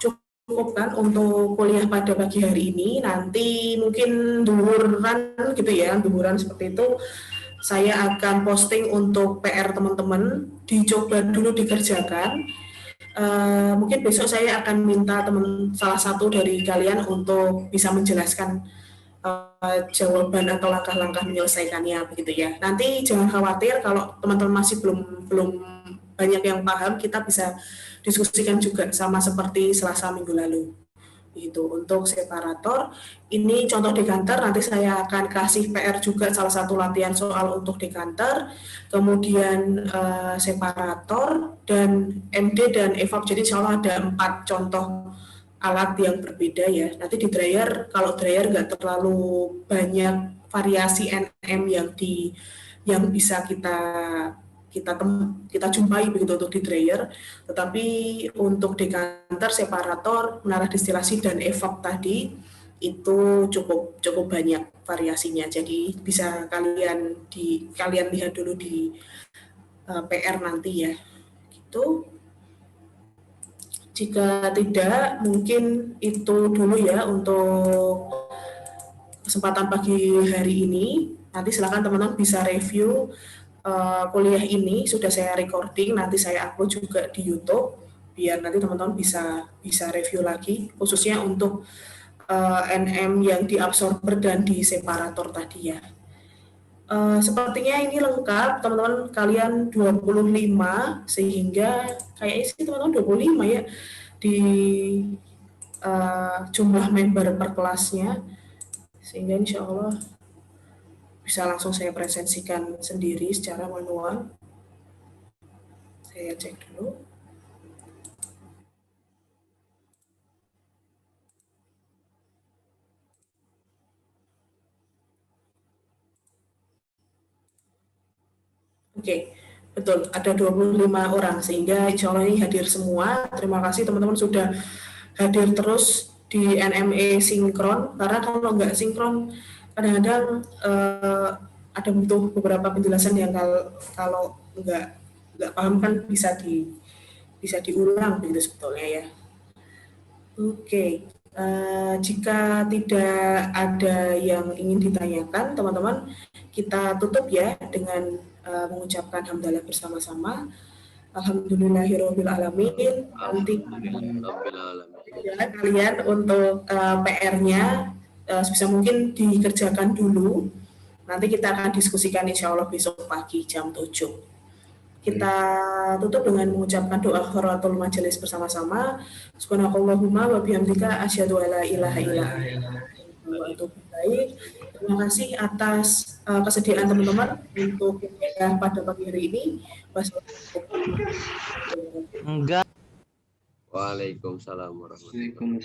cukupkan untuk kuliah pada pagi hari ini. Nanti mungkin duhuran gitu ya, duhuran seperti itu. Saya akan posting untuk PR teman-teman, dicoba dulu dikerjakan. Mungkin besok saya akan minta salah satu dari kalian untuk bisa menjelaskan jawaban atau langkah-langkah menyelesaikannya, begitu ya. Nanti jangan khawatir kalau teman-teman masih belum banyak yang paham, kita bisa diskusikan juga sama seperti Selasa minggu lalu. Itu untuk separator. Ini contoh dekanter, nanti saya akan kasih PR juga salah satu latihan soal untuk dekanter, kemudian separator, dan MD dan evap. Jadi insya Allah ada 4 contoh alat yang berbeda ya. Nanti di dryer, kalau dryer nggak terlalu banyak variasi NM yang bisa kita jumpai begitu untuk di dryer, tetapi untuk dekanter, separator, menara distilasi dan evap tadi itu cukup banyak variasinya. Jadi bisa kalian lihat dulu di PR nanti ya. Gitu. Jika tidak, mungkin itu dulu ya untuk kesempatan pagi hari ini. Nanti silakan teman-teman bisa review kuliah ini, sudah saya recording, nanti saya upload juga di YouTube biar nanti teman-teman bisa review lagi, khususnya untuk NM yang di absorber dan di separator tadi ya. Sepertinya ini lengkap, teman-teman kalian 25, sehingga kayaknya sih teman-teman 25 ya di jumlah member per kelasnya, sehingga insya Allah bisa langsung saya presensikan sendiri secara manual. Saya cek dulu. Oke, betul. Ada 25 orang, sehingga insya Allah ini hadir semua. Terima kasih teman-teman sudah hadir terus di NME sinkron, karena kalau nggak sinkron, kadang-kadang ada butuh beberapa penjelasan yang kalau nggak paham kan bisa diulang begitu sebetulnya ya. Oke, jika tidak ada yang ingin ditanyakan, teman-teman, kita tutup ya dengan mengucapkan hamdalah bersama-sama. Alhamdulillahirabbil alamin. Nanti kalian untuk PR-nya sebisa mungkin dikerjakan dulu. Nanti kita akan diskusikan insya Allah besok pagi jam 7. Kita tutup dengan mengucapkan doa kharatul majelis bersama-sama. Subhanakallahumma wa bihamdika asyhadu alla ilaha illa anta. Baik. Terima kasih atas kesediaan teman-teman untuk pada pagi hari ini. Waalaikumsalam warahmatullahi wabarakatuh.